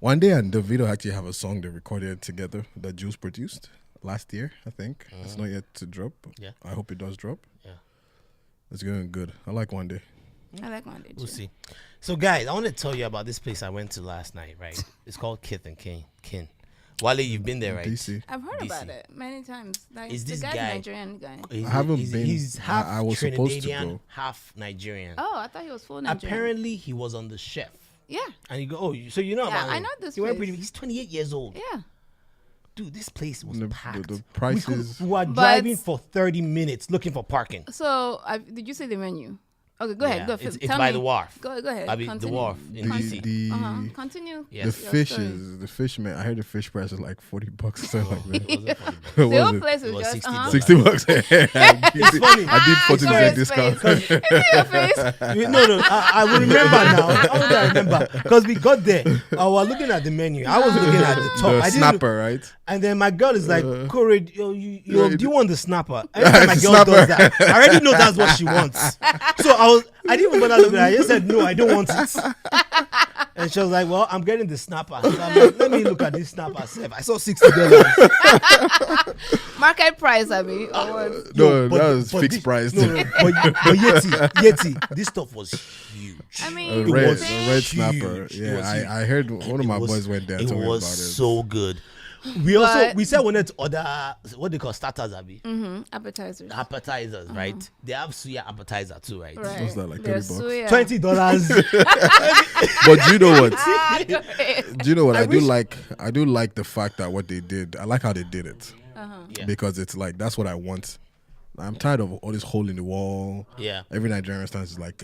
Wande and Davido actually have a song they recorded together that Juls produced last year. I think it's not yet to drop. Yeah. I hope it does drop. Yeah. It's going good. I like Wande. I like Wande. We'll see. So, guys, I want to tell you about this place I went to last night, right? It's called Kith Kin. Wale, you've been there, right? DC. I've heard DC. about it many times. Like Is the this guy's guy- a Nigerian guy. I haven't been. He's half I was supposed to Trinidadian, go. half Nigerian. Oh, I thought he was full Nigerian. Apparently, he was on The Chef. Yeah. And you go, oh, so you know Yeah, about I him. know this He went place. pretty. He's 28 years old. Yeah. Dude, this place was The packed. prices. We were But- driving for 30 minutes looking for parking. So, did you see the menu? Okay, go ahead. Yeah, Go. it's Tell by me. the wharf. Go ahead. I mean, the Continue. wharf in DC. Continue. Yes. The your the fish, man. I heard the fish price is like $40 or something like that. It wasn't funny, but- The Was whole it? place It is was just $60. $60. It's funny. I did 40% discount. Your face. No, I will remember now. How would I remember? Because we got there. I was looking at the menu. I was looking at the top. The I didn't snapper, right? And then my girl is like, Corey, do you want the snapper? Every Yeah, time my it's girl snapper. does that, I already know that's what she wants. So I didn't even bother looking at it. I just said, no, I don't want it. And she was like, well, I'm getting the snapper. So I'm like, let me look at this snapper. I saw $60. Market price, Abby. Or what? No, but- that was but fixed this- price. No, but Yeti, this stuff was huge. I A mean, It red, was a red snapper. huge. It Yeah, was huge. I heard one of my boys went there and It told me about was it. so good. We said we wanted to order what they call starters, Abby. appetizers. Appetizers, right? They have suya appetizer too, right? Right. What's that, like There's $30? suya. $20. But do you know what? Go ahead. Do you know what? I do wish- like the fact that what they did. I like how they did it Yeah. because it's like that's what I want. I'm tired of all this hole in the wall. Yeah. Every Nigerian restaurant is like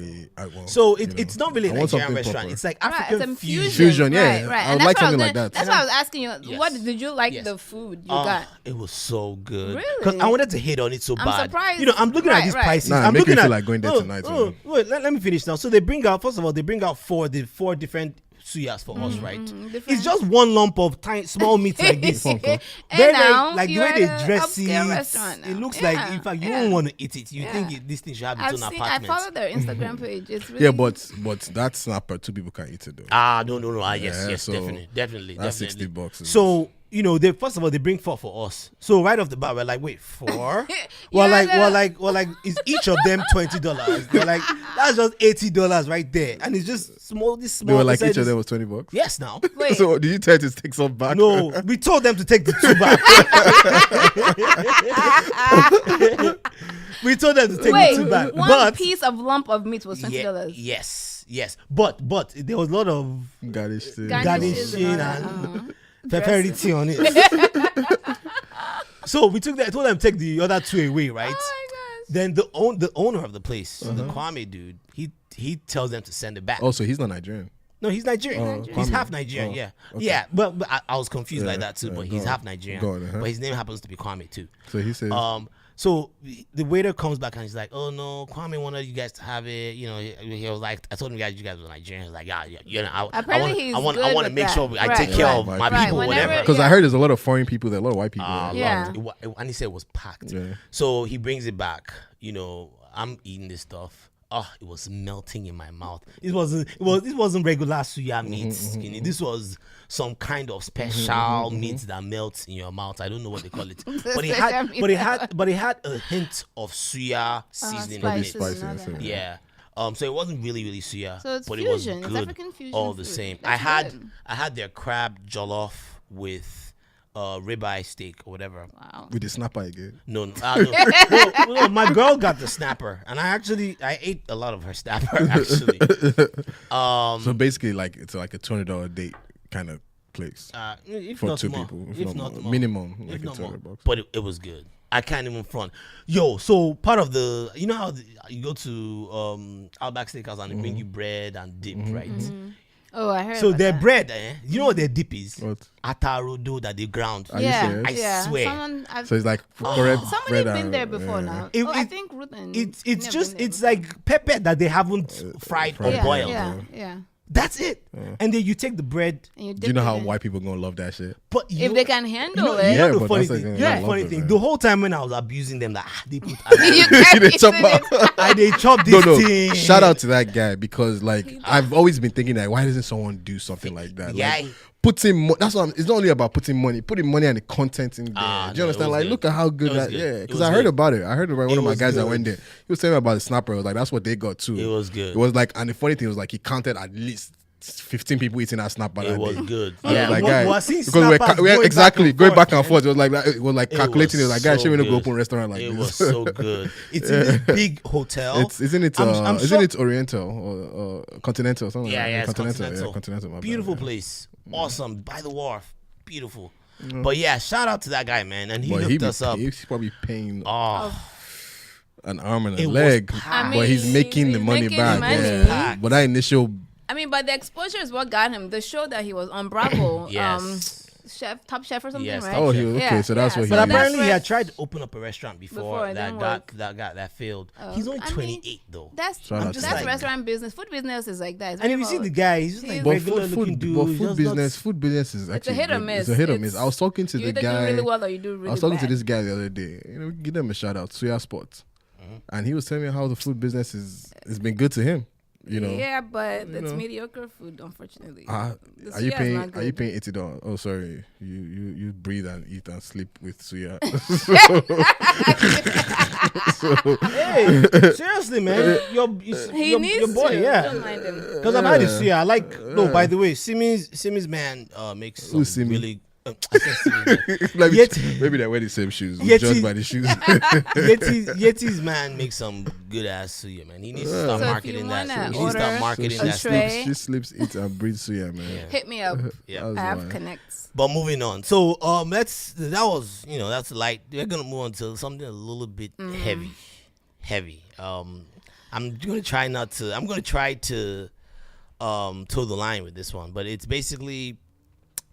So it's not really a I want Nigerian something restaurant. proper. It's like Right, African it's a fusion. Fusion, yeah. Right, right. I And would like that's what something was like that. That's why I was asking you. Yes. What did you like Yes. the food you Oh, got? it was so good. Really? I wanted to hate on it so I'm bad. surprised. You know, I'm looking at Right, these right. prices. Nah, I'm make me looking feel at like going there tonight, man. Wait, let me finish now. So they bring out. First of all, they bring out four different suyas for us, right? different. It's just one lump of tiny small meat like this. And Very, now like the you're way they at a dress upscale it, restaurant it now. looks Yeah, like in fact you yeah. don't want to eat it. You Yeah. think this thing should have its own I apartment. follow their Instagram page. It's really Yeah, but that snapper, two people can eat it though. No. Yes, Yeah, yes, so definitely. That's $60. So you know, they first of all they bring 4 for us. So right off the bat, we're like, wait, 4? Yeah, We're like, is each of them $20? They're like, that's just $80 right there, and it's just small. This small. They were like beside each of this- them was $20. Yes, now. Wait. So did you tell to take some back? No, we told them to take the 2 back. We told them to take Wait, the 2 back, one but piece of lump of meat was $20. yes, but there was a lot of Garnish thing. Garnishes garnishing and all that, and pepperoni on it. So we told them to take the other 2 away, right? Oh my gosh. Then the owner of the place, the Kwame dude, he tells them to send it back. Oh, so he's not Nigerian. No, he's Nigerian. He's He's Kwame. half Nigerian. Oh, Yeah, okay. yeah. But I was confused like Yeah, that too. yeah, But go he's on. half Nigerian. Go on, But his name happens to be Kwame too. So he says, So the waiter comes back and he's like, "Oh no, Kwame wanted you guys to have it." You know, he was like, "I told him you guys were Nigerian." He was like, "Yeah, you know, Apparently I want good to with make that. sure I Right, take care of right. my Right, people, whenever- whatever." because I yeah. heard there's a lot of foreign people there, a lot of white people. there. Yeah. And he said it was packed. Yeah. So he brings it back. You know, I'm eating this stuff. Oh, it was melting in my mouth. This wasn't regular suya meat, skinny. This was some kind of special meat that melts in your mouth. I don't know what they call it, but it had a hint of suya seasoning in it. spices and all Spicy, that. Yeah. So it wasn't really suya, So it's but fusion. it It's was good African fusion all the food. same. That's good. I had their crab jollof with ribeye steak or whatever. Wow. With the snapper again. No, no, my girl got the snapper, and I ate a lot of her snapper actually. So basically, like it's like a $20 date kind of place If for not 2 more, people. if not more, minimum, if like not more. $200. But it was good. I can't even front. Yo, so part of the, you know how you go to Outback Steakhouse and they bring you bread and dip, right? Oh, I heard. So about their that. bread, you know what their dip is? What? Atarodo that they ground. Are you Yeah, serious? I yeah. swear. So it's like correct Somebody bread been and- there before yeah. now. It- I it- think Ruth and It's Never just been there it's before. like pepper that they haven't fried or fried. boiled. Yeah. That's it. And then you take the bread, And you Do you know dip how it in. white people gonna love that shit? but If they can handle it. you know Yeah, the but funny that's thing. like- You know I the love funny it, thing. man. The whole time when I was abusing them, like they put, You can't They be chop sitting out. they chop No, this no. thing. Shout out to that guy because like I've always been thinking that why doesn't someone do something like that? Yeah. Like, putting that's what it's not only about putting money and the content in there. Ah, Do you no, it understand? was Like, good. look at how good It was that. good. Yeah, It because was I heard good. about it. I heard about one of my was guys that good. went there. He was telling me about the snapper. I was like, that's what they got too. It was good. It was like, and the funny thing was like he counted at least 15 people eating that snapper. It that was day. good. I was Yeah, like, we- guy, we are seeing because we're snappers going exactly going back and forth. It was like that. It was like It calculating. It was like, guys, so should we not go good. open a restaurant like It this? was so good. It's in this big hotel. Isn't it? I'm Isn't sure- it Oriental or Continental? Something Yeah, like yeah, that. it's Continental. Yeah, Continental. my bad, Beautiful yeah. place. Awesome. By the wharf. Beautiful. But yeah, shout out to that guy, man. And he But hooked us up. he's probably paying Oh, an arm and It a was leg, packed. but he's I making mean, the he's money making back. the money. Yeah. Packed. But that initial, I mean, but the exposure is what got him. The show that he was on Bravo, yes. Top chef or something, Yes, right? Top oh, Chef. okay, Yeah, so that's yeah. what So But he. that's apparently he where- had tried to open up a restaurant Before, before it that didn't got work. that failed. Oh. He's only I mean, 28 though. That's Shout out to that's that restaurant business. Food business is like that. It's And if very you see about- the guy, he's just like But regular looking dude. but He's food just business, not- food business is it's a actually hit or good. miss. It's a hit or miss. I was talking to you the either guy. do really well or you do really I was talking to bad. this guy the other day. You know, give them a shout out, Suya Sports, and he was telling me how the food business has been good to him. You know, Yeah, but it's know. mediocre food, unfortunately. are The you suya is paying? not Are you good. paying $80? Oh, sorry, you breathe and eat and sleep with Suya. Hey, seriously, man. He your needs boy, to. yeah. Don't mind him. Because I've had this year. I like. No, by the way, Simi's man makes some Who's Simi? really. I said Simi's man. Maybe, Yeti- maybe they wear the same shoes. We Yeti- judge by the shoes. Yeti's man makes some good ass suya, man. He needs to start So if marketing you that. wanna He needs to start order marketing a that. tray- She sleeps, eats, and breathes Suya, man. Yeah. Hit me up. Yeah. I have why. connects. But moving on. So that was that's light. We're gonna move on to something a little bit heavy. I'm gonna try to toe the line with this one, but it's basically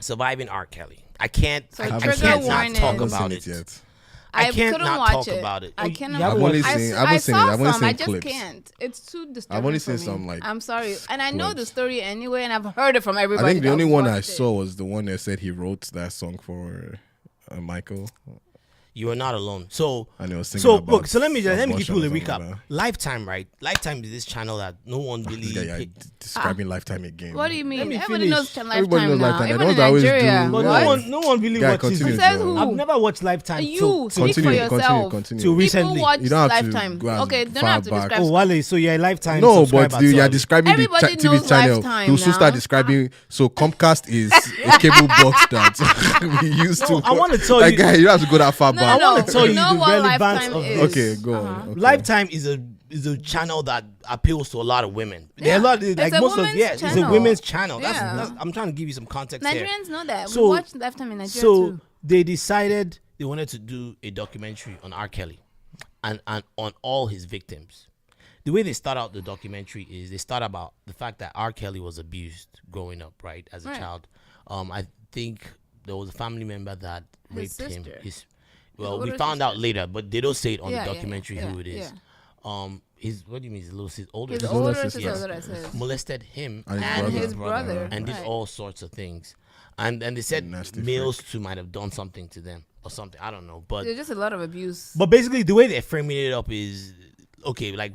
surviving R. Kelly. I can't. So I trigger can't not warning. talk I haven't about seen it. it yet. I I can't couldn't not watch talk it. about it. I Oh, cannot. you haven't I've only watched it? seen- I I haven't seen it. saw I've only some. I seen just clips. can't. It's too disturbing. only for seen me. some, like, I'm sorry, and I know the clips. story anyway, and I've heard it from I everybody. think the that only one I watched it. saw was the one that said he wrote that song for Michael. You are not alone. So, And he was singing so about look. So let me give abortion people a or something recap. like that. Lifetime, right? Lifetime is this channel that no one really. This guy, describing Lifetime again. What do you mean? me Everybody finish. knows Lifetime Everybody knows now. Lifetime. They Even in don't always Nigeria. do- But What? no one really Guy, watches. continue, Says Joe. who? I've never watched Lifetime. You speak Continue, for yourself. continue. Till recently. People watch You don't have to Lifetime. go as Okay, they don't far have to back. describe. Oh, Wale, so you're a Lifetime. No, subscriber, but you are sorry. describing Everybody the TV knows channel. Lifetime You should start now. describing. So Comcast is a cable box that we used to. No, I wanna tell like, you- guy, you don't have to go that far No, back. no, wanna tell we you know the what relevance Lifetime of is. Okay, go on. Okay. Lifetime is a channel that appeals to a lot of women. There are a lot of, like a most of women's it's a channel. women's channel. Yeah. I'm trying to give you some context here. Nigerians know that. So- We watch Lifetime in Nigeria So too. they decided they wanted to do a documentary on R. Kelly and on all his victims. The way they start out the documentary is they start about the fact that R. Kelly was abused growing up, right, as a Right. child. I think there was a family member that raped him. sister. Well, we older found out sister. later, but they don't say it on Yeah, the yeah, documentary yeah, who it is. yeah. His what do you mean? His little sister, older His sister, older sister. sister, that's what I said. molested him And And his his brother. and did Right. all sorts of things, and they said Nasty males too might have done something to them or something. I don't know, but There's just a lot of abuse. but basically the way they're framing it up is okay. Like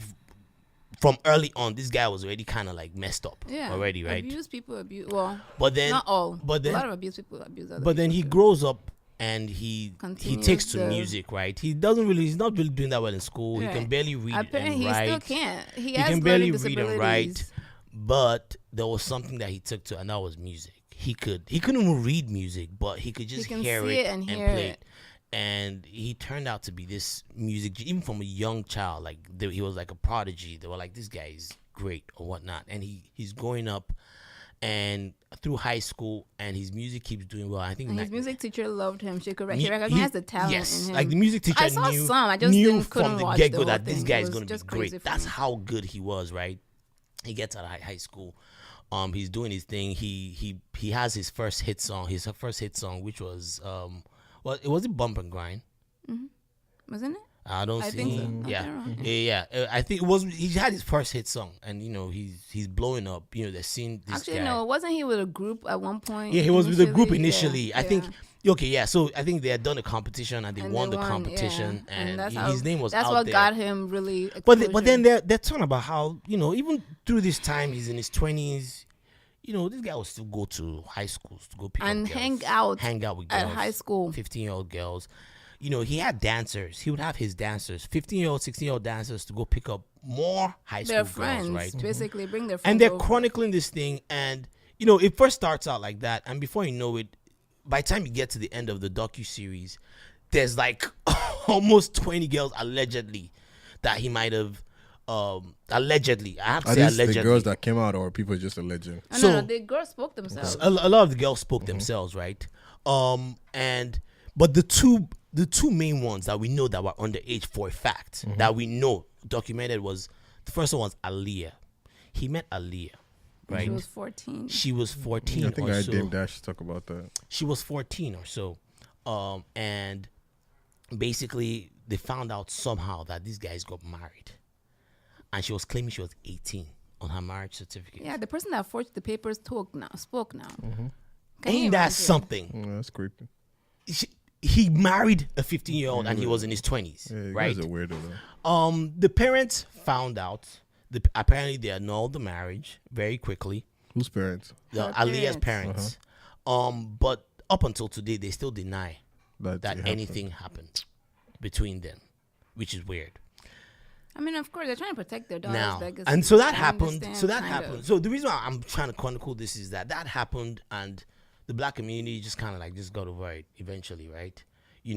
from early on, this guy was already kind of like messed up Yeah. already, right? Abuse people abuse. Well, But then, not all. but then, a lot of abuse people abuse other but then he people. grows up and he Continues takes to the- music, right? He's not really doing that well in school. He can Right. barely read Apparently, and he write. still can't. He He has can barely learning read and write, disabilities. but there was something that he took to, and that was music. He couldn't even read music, but he could just can hear see it it and hear play it. it. And he turned out to be this music, even from a young child. Like he was like a prodigy. They were like, this guy is great or whatnot. And he's growing up, and through high school, and his music keeps doing well. I think And his like- music teacher loved him. She he- recognized the talent yes, in him. like the music teacher I saw knew, some. I just knew couldn't from the watch get the go whole that this thing. guy It is was going to be just crazy great. for That's me. how good he was, right? He gets out of high school. He's doing his thing. He has his first hit song. His first hit song, which was well, it was Bump and Grind. Wasn't it? I don't I see. think so. Yeah, Okay, wrong. yeah. I think it was. He had his first hit song, and he's blowing up. They're seeing this Actually, guy. no. Wasn't he with a group at one point? Yeah, he was with the group initially. Yeah, I think. Okay, yeah. So I think they had done a competition and they And won they the competition, yeah. and that's his name was That's out what there. got him really. But then they're talking about how even through this time he's in his 20s. This guy will still go to high schools to go pick And up girls, hang out with girls at high school. 15-year-old girls. He had dancers. He would have his dancers, 15-year-old, 16-year-old dancers, to go pick up more high school their girls, friends, right? basically bring their friends. And they're over. chronicling this thing, and it first starts out like that, and before you know it, by the time you get to the end of the docu-series, there's like almost 20 girls allegedly that he might have allegedly. I have to Are say these allegedly. the girls that came out, or people just alleging? Oh, So- no, the girls spoke themselves. a lot of the girls spoke themselves, right? But the two main ones that we know that were underage for a fact that we know documented was, the first one was Aaliyah. He met Aaliyah, right? She was 14. She was 14 I think or I so. Dame Dash talk about that. She was 14 or so. And basically they found out somehow that these guys got married. And she was claiming she was 18 on her marriage certificate. Yeah, the person that forged the papers spoke now. Can you Ain't that imagine? something? That's creepy. He married a 15-year-old and he was in his 20s, Yeah, you right? guys are weirdo though. The parents found out. Apparently they annulled the marriage very quickly. Whose parents? Her Aaliyah's parents. parents. But up until today, they still deny That it that happened. anything happened between them, which is weird. I mean, of course, they're trying to protect their daughter's Now, legacy. and so that I happened. understand, So that kind happened. of. So the reason why I'm trying to chronicle this is that happened, and the black community just kind of just got over it eventually, right? They're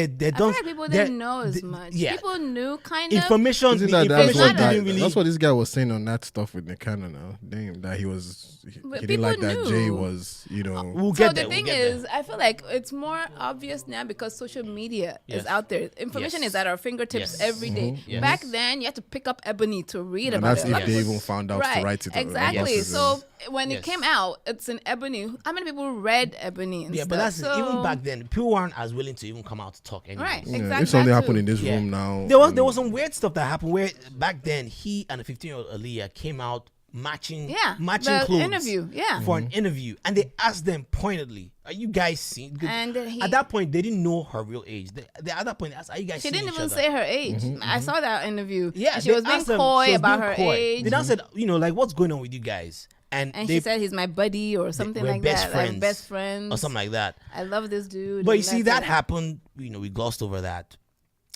I feel done. like people didn't know as much. Yeah, People knew kind of. information. Isn't The that, that's, information what that, didn't really. that's what this guy was saying on that stuff with Nikana now. Damn, that he But didn't like people that Jay knew. was, We'll So get the there. thing we'll get is, there. I feel like it's more obvious now because social media Yes. is out there. Information Yes. is at our fingertips Yes. every day. Yes. Back then, you had to pick up Ebony to read and about that's it. if Like, they was- even found out to write it. Exactly. Yes. So when Yes. it came out, it's in Ebony. How many people read Ebony and Yeah, stuff? but that's so, even back then. People weren't as willing to even come out to talk anymore. Right. Yeah, Exactly. if something that happened too. in this Yeah. room now, There was some weird stuff that happened where back then he and a 15-year-old Aaliyah came out matching the clothes interview, for an interview, and they asked them pointedly, "Are you guys seeing?" And at that point, they didn't know her real age. At that point, they asked, "Are you guys?" She seeing didn't each even other? say her age. I saw that interview. Yeah, she was being coy about her age. They now said, like, what's going on with you guys? And she said he's my buddy or something like that, like best friends or something like that. I love this dude. But you see, that happened. We glossed over that.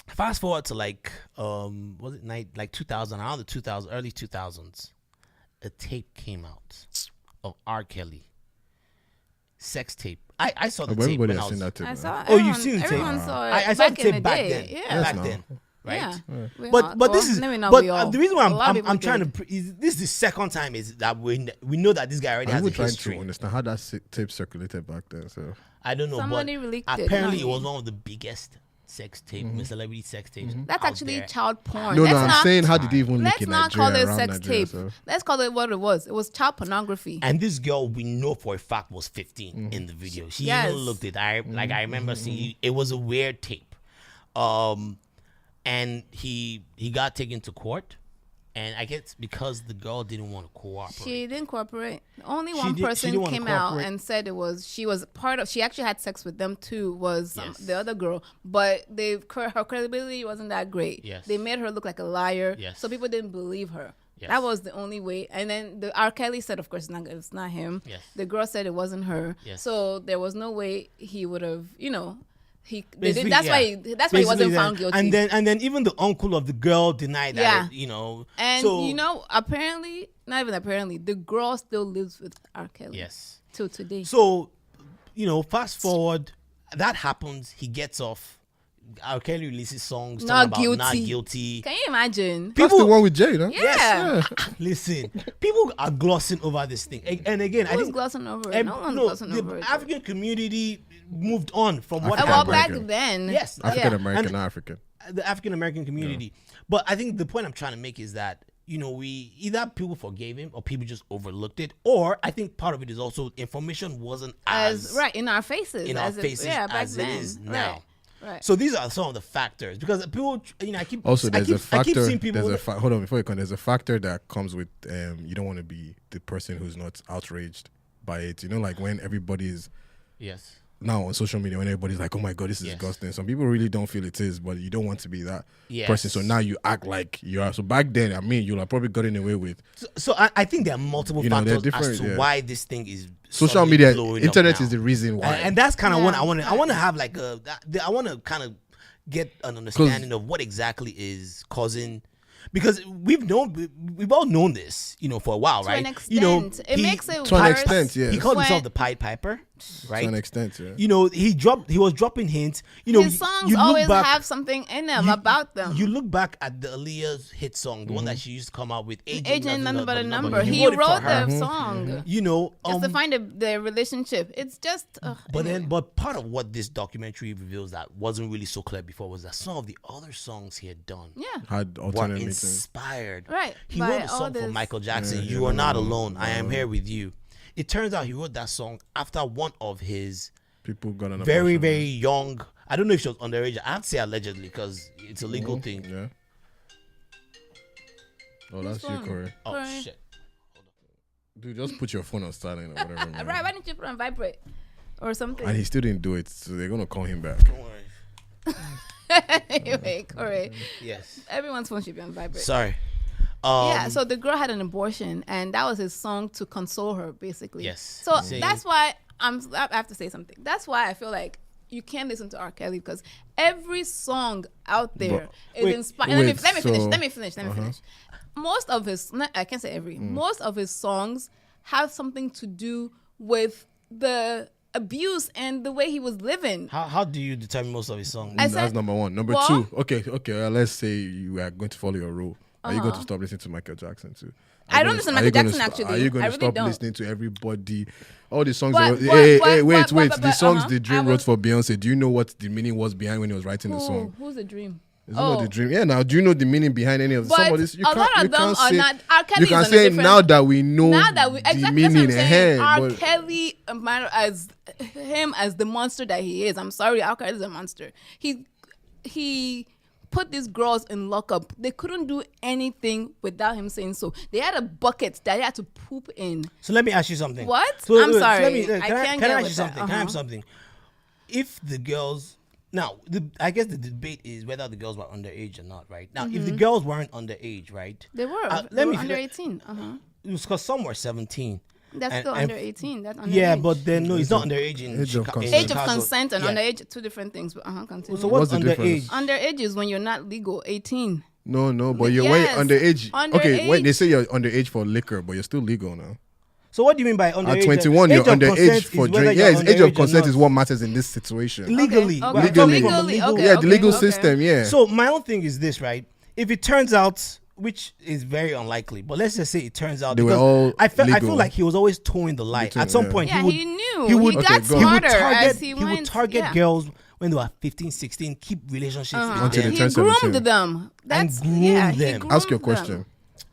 Fast forward to was it 2000, around the 2000, early 2000s, a tape came out of R. Kelly, sex tape. I saw the tape. Everybody when has seen that tape. I saw. You've seen the tape. Everyone saw it. I saw the back in tape back then. Yeah, back then. Right, Yeah. but this is maybe not but we all. the reason why A lot of I'm people trying did. to this is the second time is that we know that this guy already has a trying history. to understand how that tape circulated back then. So I don't know, Somebody but leaked it, apparently not it was me. one of the biggest sex tape, celebrity sex tapes. That's out actually there. child porn. no, Let's I'm not, saying how did he even leak let's in not Nigeria, call it around sex Nigeria, tape. so. Let's call it what it was. It was child pornography. And this girl, we know for a fact, was 15 in the video. She Yes. even looked it. I remember seeing it was a weird tape. And he got taken to court, and I guess because the girl didn't want to cooperate. She didn't cooperate. Only She one didn't person wanna came out cooperate. and said she was part of. She actually had sex with them too. Was Yes. the other girl, but her credibility wasn't that great. Yes. They made her look like a liar. Yes. So people didn't believe her. Yes. That was the only way. And then the R. Kelly said, of course, it's not him. Yes. The girl said it wasn't her. Yes. So there was no way he would have. Basically, That's why he Basically, wasn't found guilty. And then even the uncle of the girl denied that. And so, apparently, not even apparently, the girl still lives with R. Kelly. yes. Till today. So, fast forward, that happens. He gets off. R. Kelly releases songs Not talking about not guilty. guilty. Can you imagine? That's the one with Jay, no? Yeah. Listen, people are glossing over this thing, and again, I Who's think glossing over it? No one's glossing the over it. African community moved on from what African Well, happened. back then. Yes, African Yeah. American, And- not African. the African American community. But I think the point I'm trying to make is that we either people forgave him or people just overlooked it, or I think part of it is also information wasn't as Right in our faces. back then. it is now. Right. So these are some of the factors because people, I keep Also, there's a factor. I keep seeing people. Hold on, before you come, there's a factor that comes with you don't want to be the person who's not outraged by it. Like when everybody's Yes. now on social media, when everybody's like, "Oh my god, this is Yes. disgusting." Some people really don't feel it is, but you don't want to be that Yes. person. So now you act like you are. So back then, you'll have probably gotten away with So I think there are multiple they're factors different, as to yeah. why this thing is social suddenly media. blowing up Internet now. is the reason why. And that's kind of what Yeah. I want to have like I want to kind of get an understanding of what exactly is causing, because we've all known this, for a while, To right? an extent. It makes it to an worse. extent, yeah. He called when- himself the Pied Piper, right? To an extent, yeah. He was dropping hints. His songs you look always back- have something in them about them. You look back at the Aaliyah's hit song, the one that she used to come out with, Agent Nothing But a Number. He He wrote it for wrote her. the song just to find the relationship. It's just. But part of what this documentary reveals that wasn't really so clear before was that some of the other songs he had done Yeah. Had were alternate meanings. inspired. Right, He by wrote a all song for this- Michael Jackson, You Are Not Alone, I Am Here With You. It turns out he wrote that song after one of his People got an very, abortion. very young, I don't know if she was underage. I have to say allegedly because it's a legal thing. Yeah. Oh, that's you, phone? Corey. Oh, Corey. shit. Dude, just put your phone on silent or whatever. man. Right, why didn't you put on vibrate or something? And he still didn't do it, so they're gonna call him back. Don't worry. Anyway, Corey, Yes. everyone's phone should be on vibrate. Sorry. Yeah, so the girl had an abortion, and that was his song to console her, basically. Yes. So Saying- that's why I have to say something. That's why I feel like you can't listen to R. Kelly because every song out there is wait, inspired. wait, Let me finish. so- Let me finish. Most of his, I can't say every. Most of his songs have something to do with the abuse and the way he was living. How do you determine most of his songs? I That's said- number one. Number Well- two. Okay. Let's say you are going to follow your rule. Are you going to stop listening to Michael Jackson too? I don't listen to Michael Jackson, actually. Are you going I to really stop don't. listening to everybody? All the songs. But- Hey, but- wait. but- The songs the I Dream wrote was- for Beyonce. Do you know what the meaning was behind when he was writing the song? Who's the dream? Isn't it the Dream? Yeah. Now, do you know the meaning behind any of But some of this? You a lot can't- of them can't are say- not. R. Kelly You can is on a say different- now that we know Now that we the exactly meaning that's what I'm saying. ahead. R. but- Kelly as him as the monster that he is. I'm sorry, R. Kelly is a monster. He put these girls in lockup. They couldn't do anything without him saying so. They had a bucket that they had to poop in. So let me ask you something. What? So, I'm sorry. Can I ask you something? Can Can I ask you something? If the girls now, I guess the debate is whether the girls were underage or not, right? Now, if the girls weren't underage, right? They were. Let me under 18. It was because some were 17. That's still under 18. That's underage. Yeah, but then no, it's not underage in Age of consent. Age of consent and underage, two different things. But continue. So what's the difference? underage? Underage is when you're not legal, 18. No, but you're Yes, when underage. Okay, when underage. they say you're underage for liquor, but you're still legal now. So what do you mean by underage? At 21, Age you're of underage consent for is whether drink. you're Yes, age underage of or consent not. is what matters in this situation. Legally. Okay. We're talking from a Legally, legal- okay. Yeah, the legal okay. system. Yeah. So my own thing is this, right? If it turns out, which is very unlikely, but let's just say it turns out They were because all I feel legal. like he was always towing the line. Between- At some yeah. point, Yeah, he would, he knew. he would- He Okay, got go. he would smarter target, as he would went. target yeah. girls when they were 15, 16, keep relationships with Until them. they He turn groomed 17. them. That's groomed yeah, he them. groomed Ask your them. question.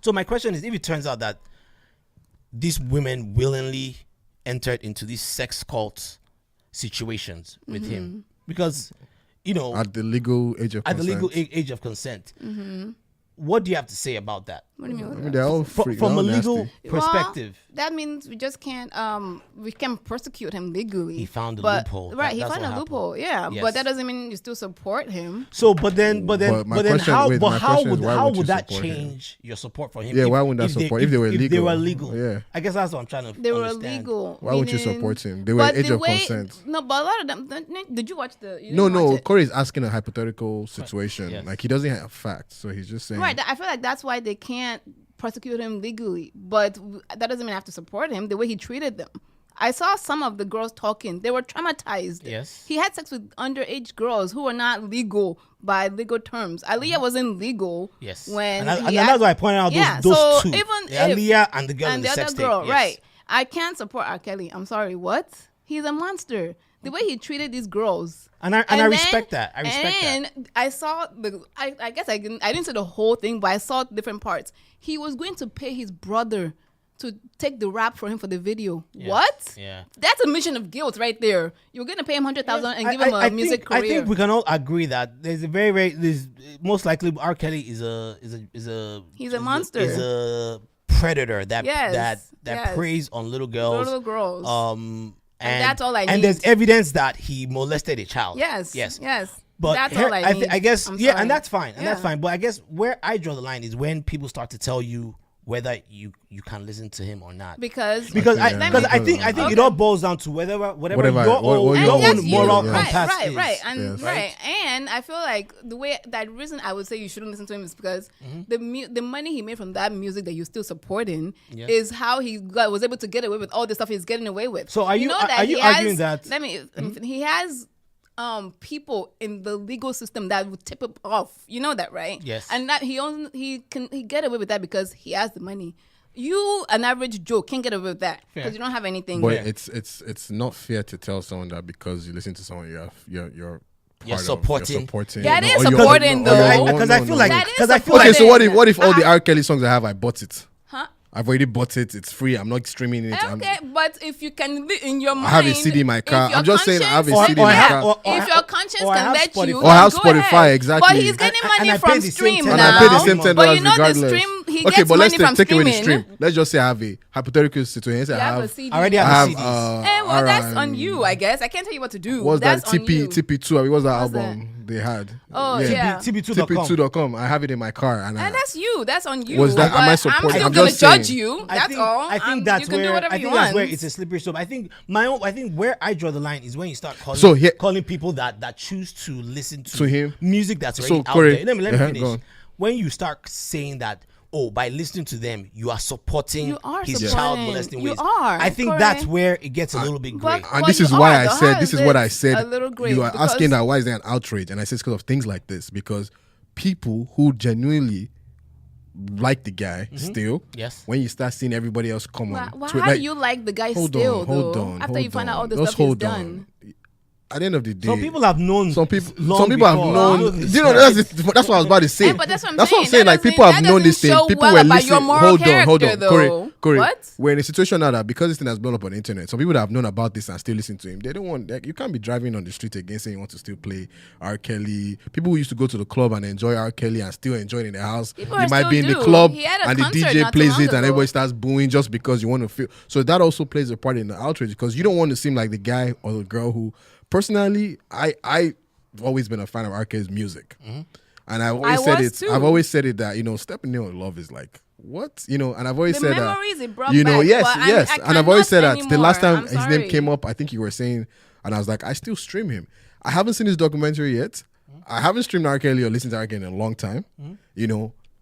So my question is, if it turns out that these women willingly entered into these sex cult situations with him, because At the legal age of at the consent. legal age of consent, what do you have to say about that? What do you mean? I With mean, that? they're all From free. a they're all legal nasty. perspective. Well, that means we just can't we can persecute him legally. He found a but, loophole. Right, he That's found what a happened. loophole. Yeah, Yes. but that doesn't mean you still support him. So, but then, my question- how, wait, but my how question is, would why how would you would that support him? change your support for him? Yeah, why wouldn't that support if they were If they were legal? legal, Yeah. I guess that's what I'm trying to. They were understand. illegal. Why would you meaning- support him? They were but age the of way- consent. No, but a lot of them. Did you watch the? You No, didn't watch it. Corey is asking a hypothetical situation. Yes. Like he doesn't have facts, so he's just saying. Right, I feel like that's why they can't prosecute him legally. But that doesn't mean I have to support him. The way he treated them. I saw some of the girls talking. They were traumatized. Yes. He had sex with underage girls who were not legal by legal terms. Aaliyah wasn't legal. Yes. When and he that's why I pointed out those so two. even Yeah, if- Aaliyah and the girl in and the the sex other tape. girl, Yes. right? I can't support R. Kelly. I'm sorry. What? He's a monster. The way he treated these girls. And I then- respect that. I respect that. And I saw I guess I didn't see the whole thing, but I saw different parts. He was going to pay his brother to take the rap for him for the video. Yeah. What? Yeah. That's a mission of guilt right there. You're going to pay him 100,000 and give him a music career. I think we can all agree that there's a there's most likely R. Kelly is a He's a monster. Is a predator that Yes, that yes. preys on little girls. Little girls. And that's all I And there's need. evidence that he molested a child. Yes. Yes. Yes. But that's here, all I need. I guess I'm yeah, sorry. and that's fine, and that's Yeah. fine. But I guess where I draw the line is when people start to tell you whether you can listen to him or not. Because I think it all boils down to whatever what your own that's moral you. compass right, is. right, and Yes. right, and I feel like that reason I would say you shouldn't listen to him is because the money he made from that music that you're still supporting Yes. is how he was able to get away with all the stuff he's getting away with. So are you he arguing that? Let me. He has people in the legal system that would tip him off. You know that, right? Yes. And that he get away with that because he has the money. You, an average Joe, can't get away with that because you don't have anything. But Yeah. it's not fair to tell someone that because you listen to someone you're supporting. That is or you're- supporting, or you're- though. Because I feel like That is because I feel like Okay, so supporting. what if all the R. Kelly songs I have, I bought it? Huh? I've already bought it. It's free. I'm not streaming it. Okay, but if you can in your mind, I have a CD in my car. if your I'm just saying I have a conscience- CD in my car. If your conscience or I can have let you, Spotify. Or I have go Spotify, ahead. exactly. But he's getting And money I pay from the same stream $10 And now. I pay the same $10 But you know regardless. the stream, he Okay, gets but let's money from take away the streaming. stream. Let's just say I have a hypothetical situation. Say You I have a have. CD. I already I have have. the CDs. Well, that's on you, I guess. I can't tell you what to do. What's that? That's on you. TP2. I mean, what's that What's album they had? Oh, yeah. TB2.com. TP2.com. I have it in my car, and And that's you. That's on you. Was that- am I But I'm supporting- still I'm gonna just judge saying. you. That's I think, all. I think You that's can do where whatever I you think that's where want. it's a slippery slope. I think where I draw the line is when you start calling So here- calling people that choose to listen to him. music that's So, already out Corey, there. Let me go finish. on. When you start saying that, by listening to them, you are supporting You are his supporting. child molesting You ways. are, I think Corey. that's where it gets a little bit gray. But- And Well, this you is why are. I The said. how This is is what I it said. a little gray? You are Because- asking that why is there an outrage, and I said it's because of things like this. Because people who genuinely like the guy still, Yes. when you start seeing everybody else come on, Why Twitter, how do you like the guy hold still, on, hold though? on, After hold you find out on. all the Just stuff he's hold done. on. At the end of the day, Some people have known. Some people long have before. known. This You know, right? that's what I was about to say. Yeah, but that's what I'm That's what I'm saying. saying. Like That people have doesn't known this thing. show People well were about listening. your moral Hold on, character, Corey. though. Corey, What? we're in a situation now that because this thing has blown up on the internet, some people that have known about this and still listen to him, they don't want. Like, you can't be driving on the street again saying you want to still play R. Kelly. People who used to go to the club and enjoy R. Kelly and still enjoy it in their house. People You might still be in the do. club He had a and the concert DJ not too plays long it and ago. everybody starts booing just because you want to feel. So that also plays a part in the outrage because you don't want to seem like the guy or the girl who, personally, I've always been a fan of R. Kelly's music. And I've always said it. too. I've always said it that, stepping in with love is like, what? And I've always The said that. memories it brought Yes, back, but yes. I And I've always said cannot that the last time anymore. his I'm name sorry. came up, I think you were saying, and I was like, I still stream him. I haven't seen his documentary yet. I haven't streamed R. Kelly or listened to R. Kelly in a long time,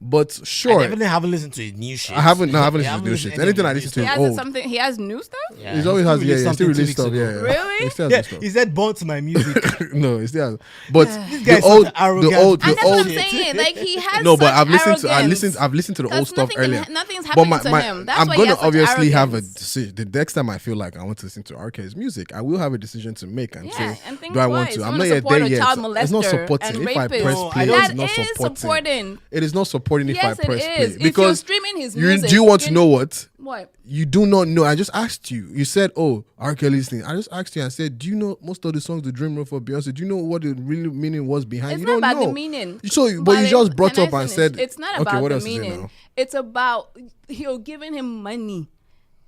But sure, I definitely haven't listened to his new shit. I haven't listened to Yeah, his new shit. any Anything of I his listen new to He is has old. something. He has new stuff. Yeah, He's always has, released he still something 2 release weeks stuff. ago. Yeah, yeah. Really? He still has Yeah, new stuff. he said born to my music. No, he still has. But This the guy's old, such an arrogant the old, And the that's what old. I'm saying. Like he has. No, but such I've listened to the old 'Cause stuff earlier. Nothing's But happening to him. That's I'm why he gonna has such obviously have a arrogance. decision. The next time I feel like I want to listen to R. Kelly's music, I will have a decision to make and Yeah, say, and think do I want twice. to? You I'm wanna not yet support there a yet. child It's not molester supporting. and If I rapist. press No, I play, don't- it's That not is supporting. supporting. It is not supporting if I Yes, it press is. play If you're because streaming his you music, do you want to you- know what? What? You do not know. I just asked you. You said, "Oh, R. Kelly's thing." I just asked you. I said, "Do you know most of the songs the Dream Room for Beyonce? Do you know what the real meaning was behind?" It's you not don't about know. the meaning. So, but you Wale, just brought can I up and finish? said, it's not okay, about what the else is it meaning. now? It's about you're giving him money.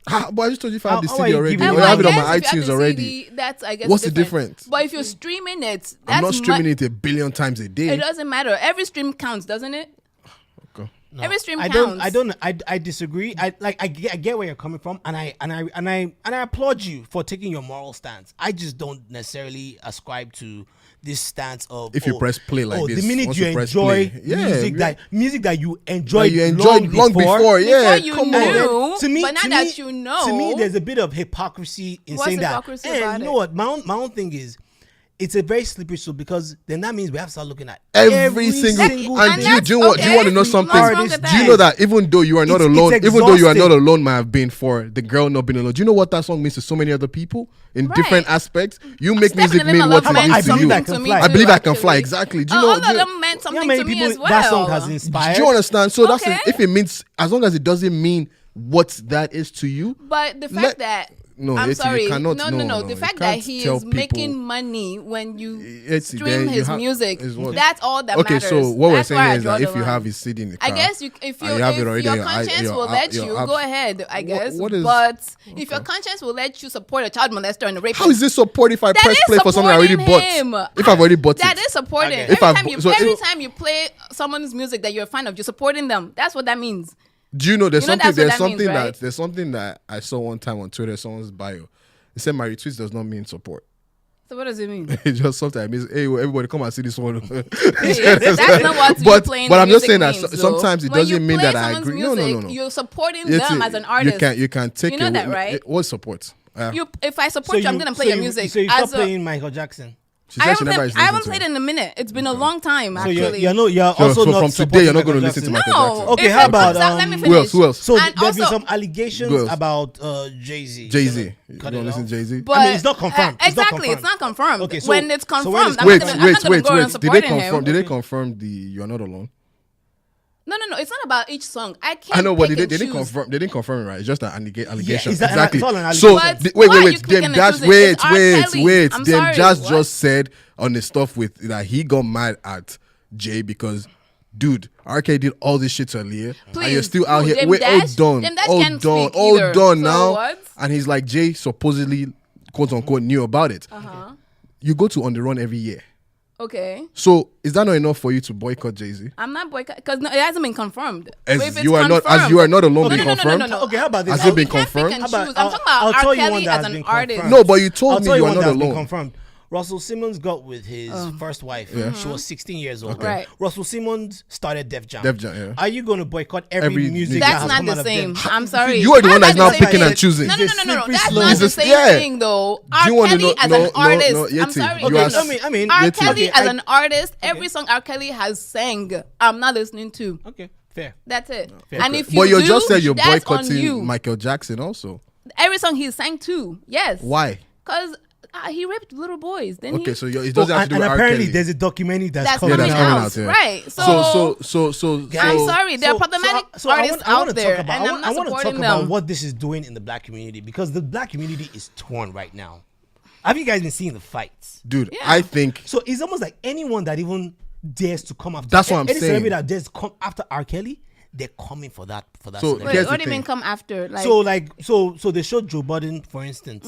But I just told you if I have the How are CD you already. giving Or him I have it on guess my if you have iTunes the already. CD, that's I guess What's the different. difference? But if you're streaming it, that's I'm not streaming it a billion times a day. It doesn't matter. Every stream counts, doesn't it? Okay. Every stream I counts. I disagree. I get where you're coming from, and I applaud you for taking your moral stance. I just don't necessarily ascribe to this stance of If you press play like this, the minute once you you press enjoy play, yeah, music that you enjoyed, you enjoyed long before. Yeah, Before you come knew, on. To me, but now to that me- you know, to me, there's a bit of hypocrisy in What's saying that. hypocrisy And about you know it? what? My own thing is, it's a very slippery slope because then that means we have to start looking at Every single and thing. do you want to know Okay. something? What's wrong with Do you that? know that even though you are not It's alone, even though you are not exhausting. alone, might have been for the girl not being alone. Do you know what that song means to so many other people in Right. different aspects? You make Stepping music in the mean middle what of it men means I to believe you. I can fly. I believe I can fly. actually. Exactly. Do you All know? of Do you, them meant You know something how many to me people as well. that song has inspired? do you understand? So that's Okay. if it means as long as it doesn't mean what that is to you. But the fact Let- that No, I'm Eti, you sorry, cannot- no. no, The you fact that can't he tell is making people- money when you Eti, stream then you his have- music, is what? that's all that Okay, matters. so what we're That's saying where I is draw that the if you line. have his CD in the car, I guess if and you have it already your on your conscience your will let your you app- go ahead, I guess. what is- but if your conscience will let you support a child molester and a rapist, how is this support if I that press is play for something I already supporting bought? him. If I've already bought that it, is supporting. Okay. Every, If I've time bo- you, so every it- time you play someone's music that you're a fan of, you're supporting them. That's what that means. do you know there's You know something that's what there's that means, something right? that there's something that I saw one time on Twitter, someone's bio. It said my retweets does not mean support. So what does it mean? It's just something I mean, hey, everybody come and see this one. That's not what you But- playing but the I'm just music saying that means, sometimes though. it When you doesn't mean play that I someone's agree. No, music, no. You're supporting It's- them as an artist. You can take You know it- that, right? What support? If I support you, I'm gonna play your music. So you as stop a- playing Michael Jackson. She I said she haven't, never is I haven't listening played to in a minute. It's been a long time, So actually. you're So- also so not from today, you're not supporting going to listen to Jackson. Michael No. Jackson. Okay, If how it about, comes out, let me who finish. else? Who else? So And there's been also- some allegations Who else? about Jay-Z. Jay-Z. You Cut don't it listen off. to Jay-Z? But, I mean, it's not confirmed. It's not exactly, it's not confirmed. Okay, so- when it's so when confirmed, it's I'm Wait, not gonna go and wait. Did they supporting confirm? him. Did they confirm the "You're Not Alone"? No. It's not about each song. I can't. I know, but pick they and didn't choose. confirm. They didn't confirm it, right? It's just an allegation. it's that- Exactly. it's all an So allegation. But wait. why are you picking Them and just choosing? wait. It's R. Kelly. I'm Them sorry, just what? just said on the stuff with that he got mad at Jay because. Dude, RK did all this shit earlier, and you're Please, still out who, here. Dem Wait, Dash? hold done, Dem Dash hold can't done, speak hold either. done So now. what? And he's like, Jay supposedly, quote unquote, knew about it. You go to On the Run every year. Okay. So is that not enough for you to boycott Jay-Z? I'm not boycott because it hasn't been confirmed. As But if it's you are not alone being no, confirmed. no. Okay, how about this? Has it been Can't pick confirmed? and How about- choose. I'm talking about I'll tell R. you one Kelly that as has an been artist. confirmed. No, but you told I'll me tell you you are one not that's been alone. confirmed. Russell Simmons got with his first wife. She was 16 years old. Right. Russell Simmons started Def Jam. Def Jam, yeah. Are you going to boycott every Every music music. that That's has not come out the of same. Def Jam? I'm sorry. You are the How one that's is now that the picking same? and choosing. No. It's a slippery That's slope. not the It's same yeah. thing, though. R. you want to Kelly know- as no, an artist. no, I'm Yeti, sorry. you Okay, are- no. I mean, R. Yeti. Kelly Okay, as an artist, every song R. Kelly has sang, I'm not listening to. Okay, fair. That's it. Fair. And if But you you just said you're that's on boycotting you. Michael Jackson also. Every song he sang too. Yes. Why? Because he raped little boys. Then Okay, he, so it doesn't have to do and with R. apparently Kelly. there's a documentary that's coming coming out, yeah. right? So I'm sorry, there are problematic artists out there, and I'm not I want to talk supporting about them. what this is doing in the black community, because the black community is torn right now. Have you guys been seeing the fights? dude, Yeah. I think So it's almost like anyone that even dares to come after. That's what I'm any saying. celebrity that dares to come after R. Kelly, they're coming for that. So, celebrity. Wait, here's what the do you mean thing. come after? Like, So they showed Joe Budden, for instance,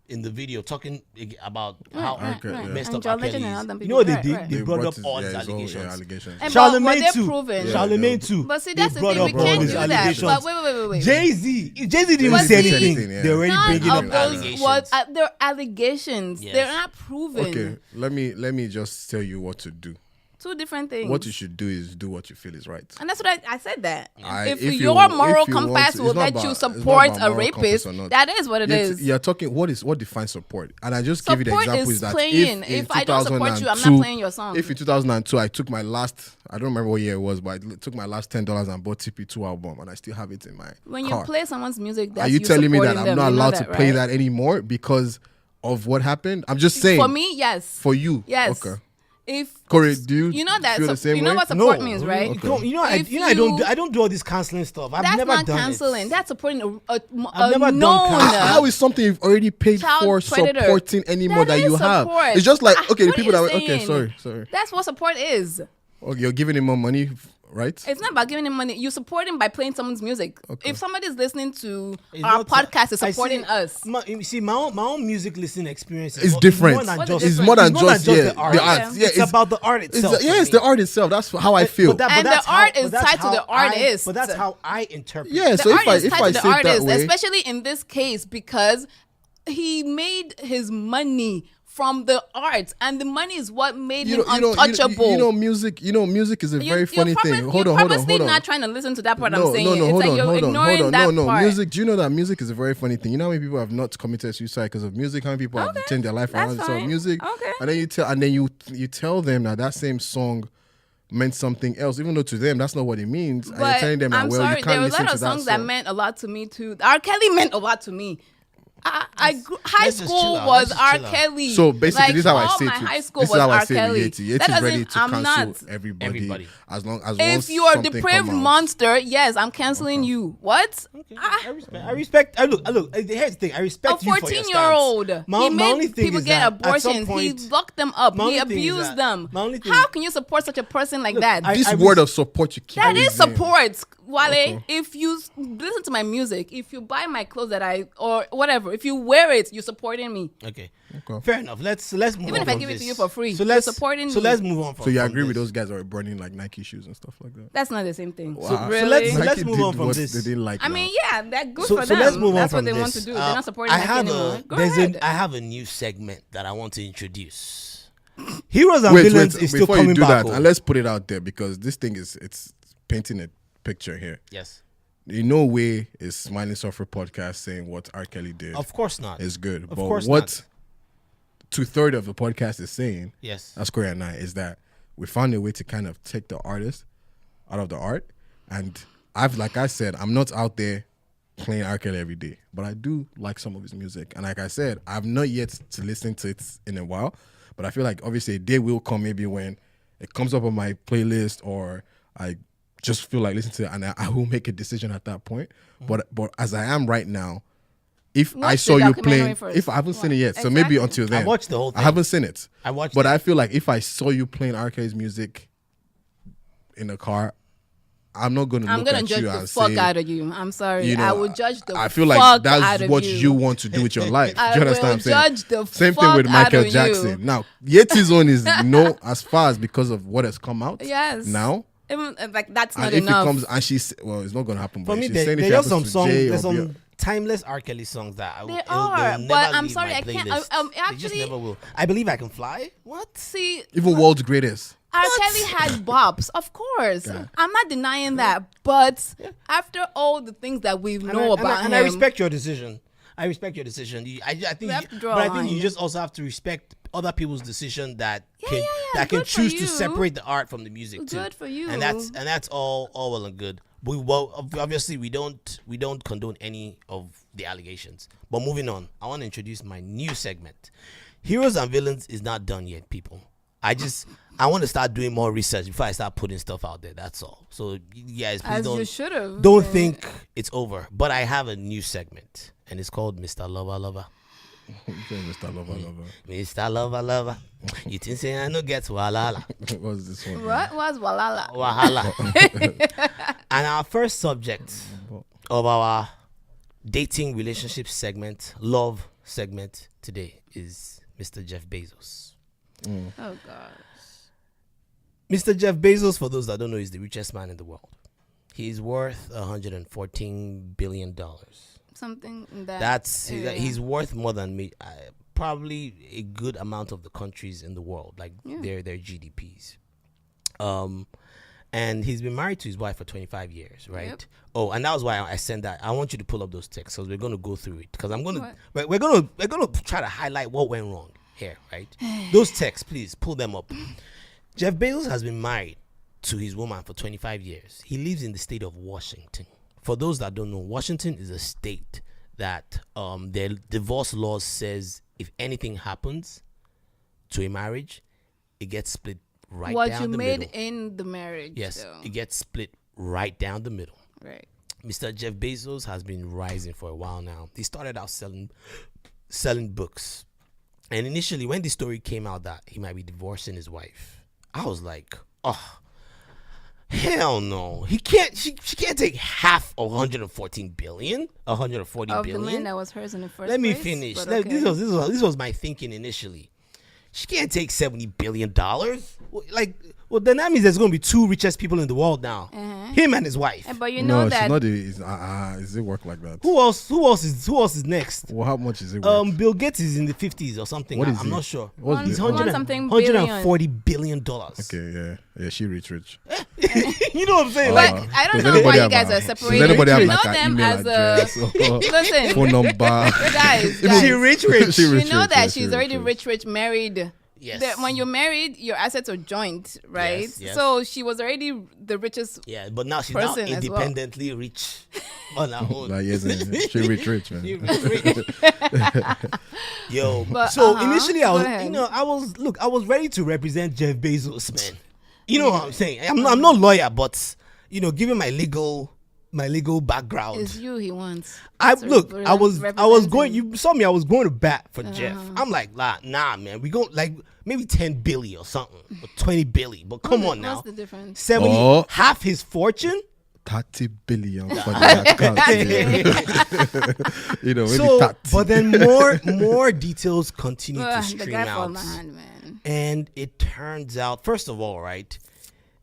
in the video talking about how right. messed And up John R. Kelly Legend and is. all them You know what they people, did? right. They brought up his- all yeah, his his own, allegations. allegations. And but Charlemagne they're too. proven. Charlemagne too. But see, They that's the brought thing. We up all can't his do that. allegations. But wait. Jay-Z didn't even But say see, anything. yeah. They're already None bringing of up those allegations. was they're allegations. Yes. They're not proven. Okay, let me just tell you what to do. Two different things. What you should do is do what you feel is right. And that's what I said that. If if your you- moral if you want compass to- will it's not let about- you it's not support about a moral compass rapist, or not. that is what it is. You're talking what defines support, and I just give you the Support example is is that playing. if in If I don't support you, I'm not 2002 playing your song. If in 2002 I took my last, I don't remember what year it was, but I took my last $10 and bought TP2 album, and I still have it in my When car. you play someone's music, that's Are you telling me that supporting I'm them. not You know allowed to that, play right? that anymore because of what happened? I'm just saying. For me, yes. For you, Yes. Okay. If Corey, do you you know that feel the same you know way? what support means, right? Okay. I don't do all this canceling stuff. I've That's never not done canceling. it. That's supporting I've a never done known. canceling. How is something you've already paid Child for predator. supporting anymore that That you is have? support. It's just like okay, the What people are that you okay, saying? sorry. That's what support is. Okay, you're giving him more money, right? It's not about giving him money. You support him by playing someone's music. Okay. If somebody's listening to It's our not- podcast, is I supporting see- us. You see, my own music listening experience It's different. More than What's just, the It's more than it's more just than yeah, the art. the art. Yeah, it's about the art itself. yeah, for it's me. the art itself. That's how I feel. And that's the art is but that's tied to how the artist. But that's how I interpret. Yeah, it. so The if I artist if tied I to the say it that artist, way, especially in this case, because he made his money from the art, and the money is what made him untouchable. music is a very funny thing. Hold on, You're purposely hold on. not trying to listen to that part No, I'm saying. no, It's hold like on, you're hold on, ignoring hold on. that No, part. music. Do you know that music is a very funny thing? You know how many people have not committed suicide because of music? How many people have changed their life That's around because of fine. music? Okay. And then you tell them that same song meant something else, even though to them that's not what it means. And you're But telling them that I'm well, sorry, you there can't were a listen lot to of that songs that song. meant a lot to me too. R. Kelly meant a lot to me. High let's just school chill out. was Let's just R. chill out. Kelly. So basically, this is how I all say my it. high school This is was how I R. say Kelly. it. Yeti That is ready doesn't- to I'm cancel not. everybody. As long as If once you're a something depraved come out. monster, yes, I'm canceling you. What? Okay, I respect. Look. Here's the thing. I A respect you for your 14-year-old. stance. He My only made thing people is get that at some abortions. He point- locked them up. my He only thing is abused that- them. my only thing- How can you support such a person like that? I- This I word was- of support you keep That is using. support, Wale. If you listen to my music, if you buy my clothes or whatever, if you wear it, you're supporting me. Okay. Okay. Fair enough. Let's move on. Even if I from give it this. to you for free, so you're let's supporting So me. let's move on. From So you from agree with this. those guys that are burning like Nike shoes and stuff like that? That's not the same thing. Wow. So Really? let's Nike move did on from what this. They didn't like. I now. mean, yeah, that's good So for them. let's move on That's from what they this. want to do. They're not supporting I Nike have anymore. Go there's ahead. I have a new segment that I want to introduce. Heroes and wait, villains is still before you coming do back. that, and let's put it out there because this thing it's painting a picture here. Yes. In no way is Smiling Suffer podcast saying what R. Kelly did Of course not. is good. Of But course what not. 2/3 of the podcast is saying, Yes. that's Corey and I, is that we found a way to kind of take the artist out of the art. And like I said, I'm not out there playing R. Kelly every day, but I do like some of his music. And like I said, I've not yet to listen to it in a while, but I feel like obviously a day will come maybe when it comes up on my playlist or I just feel like listening to it and I will make a decision at that point. But as I am right now, if I Watch saw the you documentary playing, first. if I haven't seen it yet, so Exactly. maybe until then. I watched the whole thing. I haven't seen it. I watched But it. I feel like if I saw you playing R. Kelly's music in a car, I'm not going to I'm look gonna at judge you the and fuck say, out of you. I'm sorry. you know, I would judge the I feel fuck like out that's of what you. you want to do with your life. I Do you understand what I'm will saying? judge the Same thing fuck with out Michael of you. Jackson. Now, Yeti's own is no as far as because of what has come out. Yes. Now, Even, like that's and not if enough. it comes, and she's well, it's not going to happen. For But me, she's saying there's if it just some happens to songs. Jay There's or some timeless R. Kelly songs that They they'll are, never but I'm leave sorry, my I can't- playlist. They just actually- never will. I Believe I Can Fly. What? See, even world's greatest. R. Kelly had bops, of course. I'm not denying that, but after all the things that we know about him, I respect your decision. I respect your decision. I think, have to draw but a I think line. you just also have to respect other people's decision that can yeah, that can good for choose to you. separate the art from the music too. Good for you. And that's all well and good. Obviously we don't condone any of the allegations. But moving on, I want to introduce my new segment. Heroes and Villains is not done yet, people. I want to start doing more research before I start putting stuff out there. That's all. So you guys, please you should have. don't think it's over. But I have a new segment, and it's called Mr. Lova Lova. Mr. Lova Lova. Mr. Lova Lova. You think say I no get walala? What's this one? What was Walala? Wahala. And our first subject of our dating relationship segment, love segment today is Mr. Jeff Bezos. Oh gosh. Mr. Jeff Bezos, for those that don't know, is the richest man in the world. He's worth $114 billion. Something in that. That's area. he's worth more than me. Probably a good amount of the countries in the world, like their GDPs. And he's been married to his wife for 25 years, right? Yep. Oh, and that was why I sent that. I want you to pull up those texts because we're going to go through it. Because we're going to try to highlight what went wrong here, right? Those texts, please pull them up. Jeff Bezos has been married to his woman for 25 years. He lives in the state of Washington. For those that don't know, Washington is a state that their divorce laws says if anything happens to a marriage, it gets split right what down you the made middle. in the marriage. Yes, though. it gets split right down the middle. Right. Mr. Jeff Bezos has been rising for a while now. He started out selling books. And initially, when the story came out that he might be divorcing his wife, I was like, oh, hell no. She can't take half of 140 billion. Of the man that was hers in the first Let me place, finish. but Like, okay. this was my thinking initially. She can't take $70 billion. Well, then that means there's going to be two richest people in the world now. Him and his wife. But you know No, that she's not. Is it work like that? Who else is next? Well, how much is it worth? Bill Gates is in the 50s or something. What is I'm he? not sure. What's He's the- One something billion. $140 billion. Okay, yeah, she rich. You know what I'm saying? But Like, I don't Does know anybody why you have guys a- are does separated. anybody have You like know an them email as address or listen, phone number? guys. she rich. She You rich, know rich, that yeah, she's she already rich. rich, married. Yes. That when you're married, your assets are joint, right? Yes, yes. So she was already the richest. Yeah, but now she's now Person as well. independently rich on her own. Like, yes, she rich, man. She rich. Yo, But, so uh-huh. initially Go ahead. I was ready to represent Jeff Bezos, man. You know what I'm saying? I'm not a lawyer, but given my legal background, It's you he wants. I to was represent going. him. You saw me. I was going to bat for Jeff. I'm like, nah, man. We go like maybe 10 billion or something, or 20 billion. But come on now, What's the difference? 70 Oh. half his fortune. 30 billion for the account. Yeah. Maybe So, 30. but then more details continue to The stream guy out, from behind, man. and it turns out, first of all, right,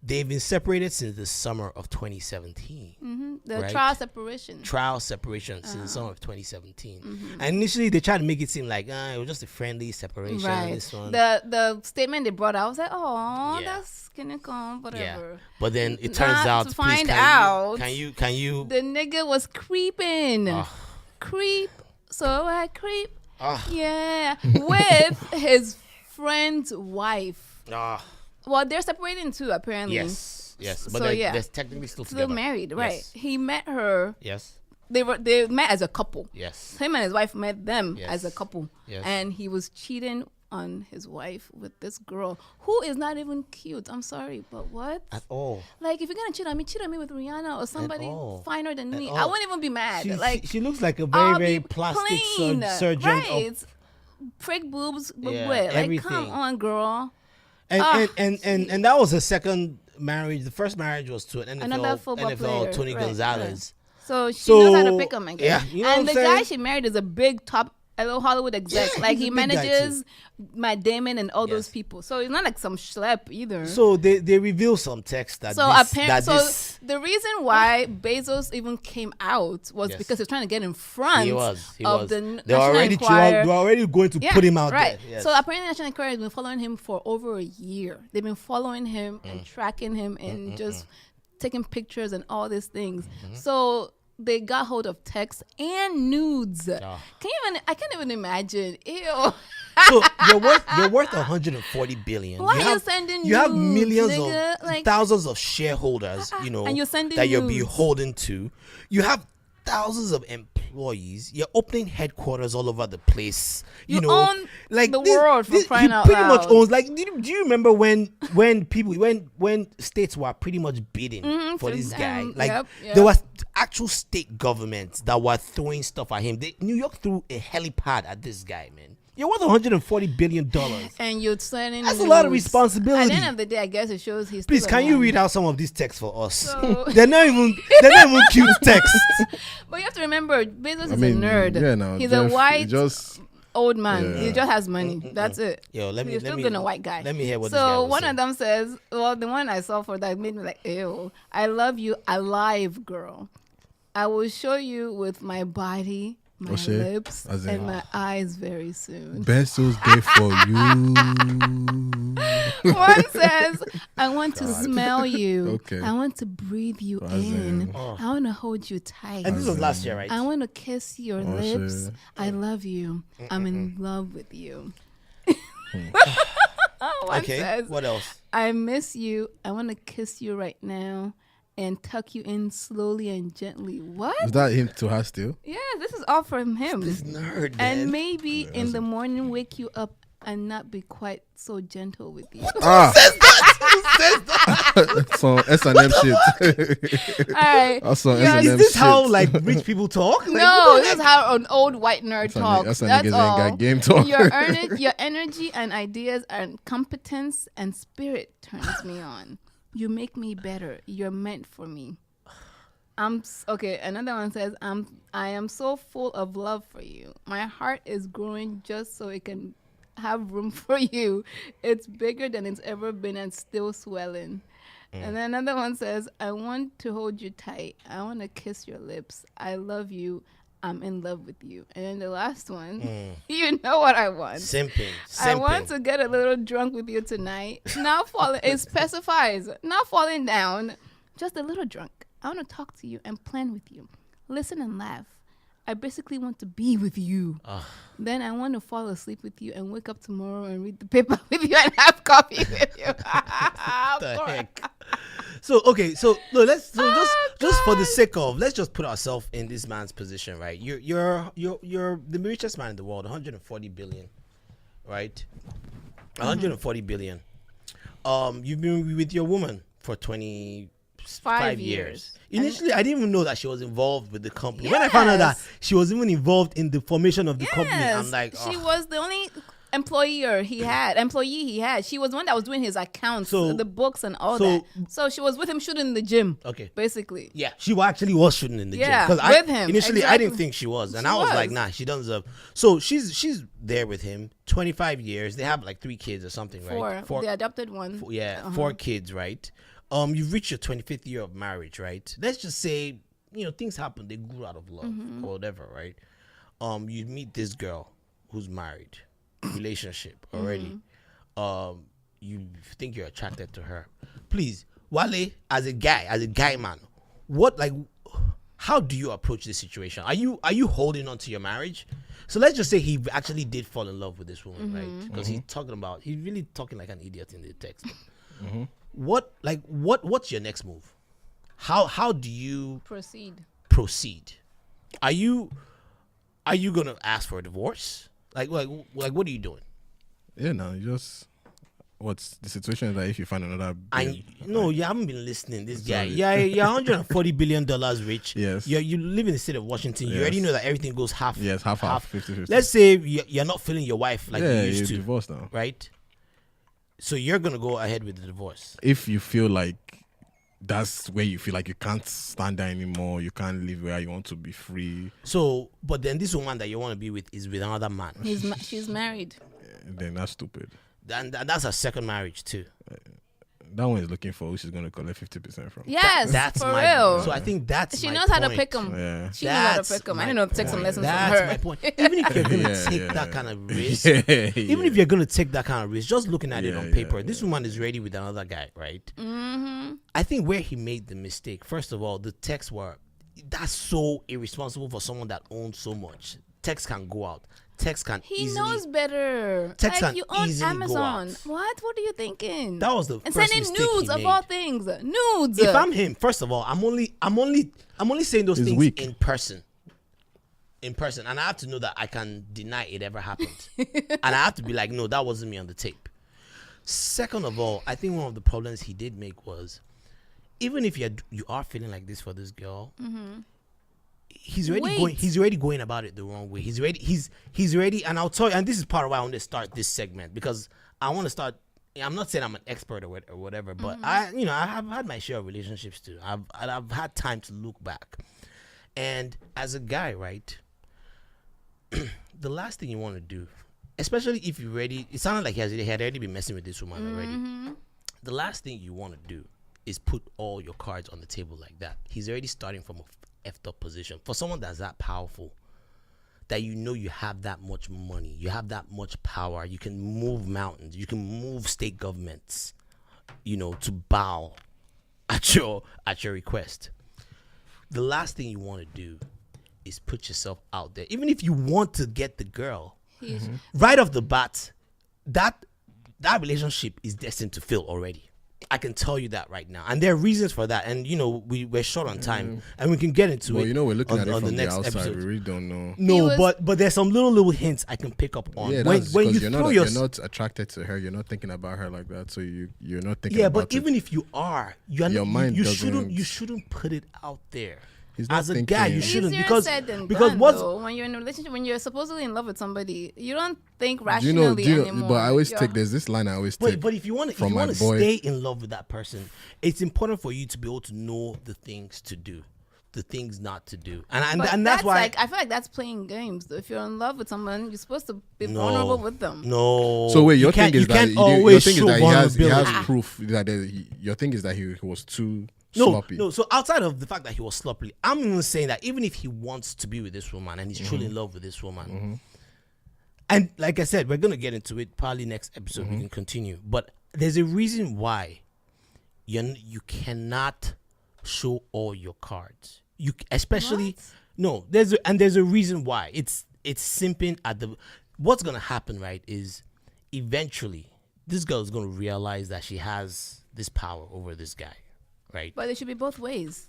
they've been separated since the summer of 2017. The Right. trial separation. Trial separation since the summer of 2017. And initially they tried to make it seem like it was just a friendly separation. Right. This one. The statement they brought out, I was like, oh, Yeah. that's gonna come, Yeah, whatever. but then it turns Not out. to please, find can out. Can you? The nigga was creeping. Creep. So I creep. Yeah. With his friend's wife. Well, they're separating too, apparently. Yes. But So, they're technically still Still together. married, right? Yes. He met her. Yes. They met as a couple. Yes. Him and his wife met them Yes. as a couple. Yes. And he was cheating on his wife with this girl who is not even cute. I'm sorry, but what? At all. Like, if you're gonna cheat on me with Rihanna or somebody all. finer than me, all. I wouldn't even be mad. She looks like a I'll very be plastic clean. surgeon. Right? Fake boobs, but Yeah, what? Like, everything. come on, girl. And that was her second marriage. The first marriage was to an Another football player. Tony Right, Gonzalez. So she knows how to pick him, I guess. yeah, you know and what the I'm guy saying? she married is a big top Hollywood exec. Yeah, like he's he a big guy, manages Matt Damon and all those Yes. people. So it's not like some schlep either. So they reveal some text that So this the reason why Bezos even came out was Yes. because he was trying to get in front he of was. the They were National Enquirer. already going to put him out right. there. Yes. So apparently, National Enquirer has been following him for over a year. They've been following him and tracking him and just taking pictures and all these things. So they got hold of texts and nudes. I can't even imagine. Ew. So you're worth 140 billion. Why are you sending You have nudes, millions nigga? of Like, thousands of shareholders, and you're sending that you're nudes. beholden to. You have thousands of employees. You're opening headquarters all over the place. You own the world for crying he out pretty much loud. owns. Like, do you remember when states were pretty much bidding for this guy? Like, yep. there was actual state governments that were throwing stuff at him. New York threw a helipad at this guy, man. You're worth $140 billion. And you're sending That's a lot of nudes. responsibility. At the end of the day, I guess it shows he's Please, still can you alive. read out some of these texts for us? So- they're not even cute texts. But you have to remember, Bezos I is mean, a nerd. yeah, no, He's a Jeff, white just old man. Yeah. He just has money. That's it. Yo, He's still been a white guy. Let me hear what this guy So was one saying. of them says, well, the one I saw for that made me like, ew. I love you alive, girl. I will show you with my body, my shit. lips, As in- and my eyes very soon. Bezos Day for you. One says, I want to smell you. Okay. I want to breathe you As in. in- I want to hold you tight. And this was last year, right? I want to kiss your Oh, lips. shit. I love you. I'm in love with you. One Okay. says, What else? I miss you. I want to kiss you right now and tuck you in slowly and gently. What? Is that him to her still? Yeah, this is all from him. This nerd, man. And maybe in the morning wake you up and not be quite so gentle with you. Ah, some S&M shit. All right. That's some Yeah, S&M Is this shit. how like rich people talk? Like, No, this is how an old white nerd talks. That's how That's niggas all. ain't got game talk. Your energy and ideas and competence and spirit turns me on. You make me better. You're meant for me. Okay. Another one says, I am so full of love for you. My heart is growing just so it can have room for you. It's bigger than it's ever been and still swelling. And then another one says, I want to hold you tight. I want to kiss your lips. I love you. I'm in love with you. And then the last one, you know what I want. Simping. I want to get a little drunk with you tonight. Not falling, it specifies, not falling down, just a little drunk. I want to talk to you and plan with you. Listen and laugh. I basically want to be with you. Then I want to fall asleep with you and wake up tomorrow and read the paper with you and have coffee with you. the heck? So okay, so no, just for the sake of, let's just put ourselves in this man's position, right? You're the richest man in the world, 140 billion, right? 140 billion. You've been with your woman for 25 years. Initially, I didn't even know that she was involved with the company. When I found out that Yes. she was even involved in the formation of the company, I'm like, she "Ugh." was the only employee he had. She was the one that was doing his accounts, So- the books and all so- that. So she was with him shooting in the gym. Okay. Basically. Yeah, she actually was shooting in the Yeah, gym. with him, Initially, I didn't exactly. think she was. And She I was like, was. nah, she doesn't deserve. So she's there with him, 25 years. They have like 3 kids or something, right? Four. The adopted one. 4 kids, right? You've reached your 25th year of marriage, right? Let's just say, things happen. They grew out of love or whatever, right? You meet this girl who's married, relationship already. You think you're attracted to her. Please, Wale, as a guy man, how do you approach this situation? Are you holding on to your marriage? So let's just say he actually did fall in love with this woman, right? Because he's really talking like an idiot in the text. What's your next move? How do you proceed? Are you gonna ask for a divorce? Like what are you doing? Yeah, no, you just what's the situation is that if you find another You haven't been listening. This guy, Sorry. you're $140 billion rich. Yes. You live in the state of Washington. You Yes. already know that everything goes half. Yes, half, 50-50. Let's say you're not feeling your wife like you you're used to, divorced now. right? So you're gonna go ahead with the divorce. If you feel like that's where you feel like you can't stand there anymore, you can't live where you want to be free, So, but then this woman that you want to be with is with another man. She's married. then that's stupid. And that's her second marriage too. That one is looking for who she's going to collect 50% from. Yes, That's for my real. So I think that's She my knows how to point. pick them. Yeah. She knows how to That's pick them. I my didn't know to take some point. lessons That's from her. my point. Even if you're gonna Yeah, take yeah. that kind of risk, Even even if you're gonna take that kind of risk, just looking at it Yeah, on yeah, paper, this woman is ready with another guy, right? I think where he made the mistake, first of all, the texts were that's so irresponsible for someone that owns so much. Text can go out. Text can He easily. knows better. Text Like can you own easily go Amazon. out. What are you thinking? That was the and first sending mistake he nudes of made. all things. Nudes. If I'm him, first of all, I'm only saying those He's things weak. in person. In person, and I have to know that I can deny it ever happened, and I have to be like, no, that wasn't me on the tape. Second of all, I think one of the problems he did make was, even if you are feeling like this for this girl, he's already going about it the wrong way. He's ready, and I'll tell you, and this is part of why I want to start this segment, because I want to start. I'm not saying I'm an expert or whatever, but I have had my share of relationships too. I've had time to look back, and as a guy, right, the last thing you want to do, especially if you're ready, it sounded like he had already been messing with this woman already. The last thing you want to do is put all your cards on the table like that. He's already starting from a effed up position. For someone that's that powerful, that you have that much money, you have that much power, you can move mountains, you can move state governments, to bow at your request. The last thing you want to do is put yourself out there. Even if you want to get the girl, right off the bat, that relationship is destined to fail already. I can tell you that right now, and there are reasons for that. And we're short on time, and we can get into it. We're looking at it on from the outside. episode. We really don't know. No, but there's some little hints I can pick up on. Yeah, when you you're not attracted to her. You're not thinking about her like that. So you're not thinking. Yeah, about but even if you are, your mind you shouldn't put it out there. As a guy, you shouldn't, because when you're in a relationship, when you're supposedly in love with somebody, you don't think rationally anymore. But I always take there's this line I always take. But if you want to stay in love with that person, it's important for you to be able to know the things to do, the things not to do, and that's why I feel like that's playing games. Though. If you're in love with someone, you're supposed to be vulnerable with them. No. So wait, your thing is that he has proof that your thing is that he was too. Sloppy. No. So outside of the fact that he was sloppy, I'm even saying that even if he wants to be with this woman and he's truly in love with this woman, and like I said, we're gonna get into it probably next episode. We can continue, but there's a reason why you cannot show all your cards. You especially there's a reason why it's simping at the. What's gonna happen, right? Is eventually this girl is gonna realize that she has this power over this guy. Right. But it should be both ways.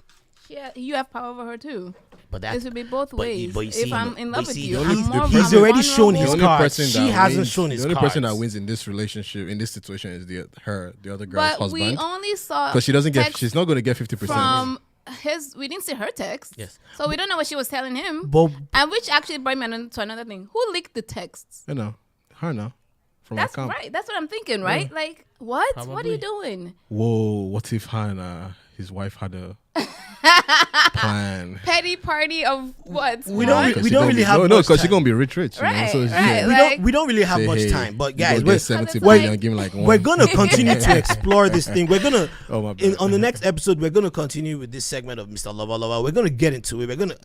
Yeah, you have power over her too. But that it should be both ways. But you see, if I'm in love with you, he's already shown his cards. She hasn't shown his cards. The only cards. person that wins in this relationship, in this situation, is the other girl's husband. But we only saw because she doesn't get. She's not going to get 50%. From we didn't see her text. Yes. So we don't know what she was telling him. And which actually brought me to another thing. Who leaked the texts? Her now. That's right. That's what I'm thinking, right? Yeah. Like, what? Probably. What are you doing? Whoa, what if his wife had a plan? Petty party of what? We don't really have no, because she's going to be rich. Right, we don't really have much time. But guys, we're 70 and give him like one. We're going to continue to explore this thing. We're going to, on the next episode, we're going to continue with this segment of Mr. Lova Lova. We're going to get into it. We're going to,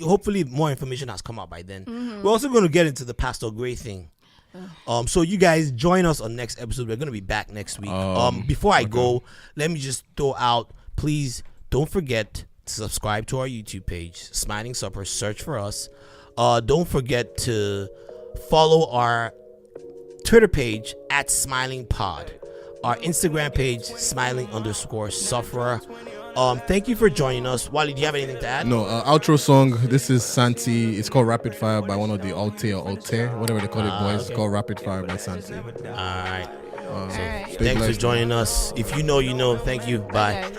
hopefully more information has come out by then. We're also going to get into the Pastor Gray thing. So you guys join us on next episode. We're gonna be back next week. Before I go, let me just throw out, please don't forget to subscribe to our YouTube page, Smiling Supper. Search for us. Don't forget to follow our Twitter page at Smiling Pod, our Instagram page Smiling_Sufferer. Thank you for joining us. Wale, do you have anything to add? No, outro song. This is Santi. It's called Rapid Fire by one of the Altair, whatever they call it, boys. It's called Rapid Fire by Santi. All right. Thanks for joining us. If you know, you know. Thank you. Bye.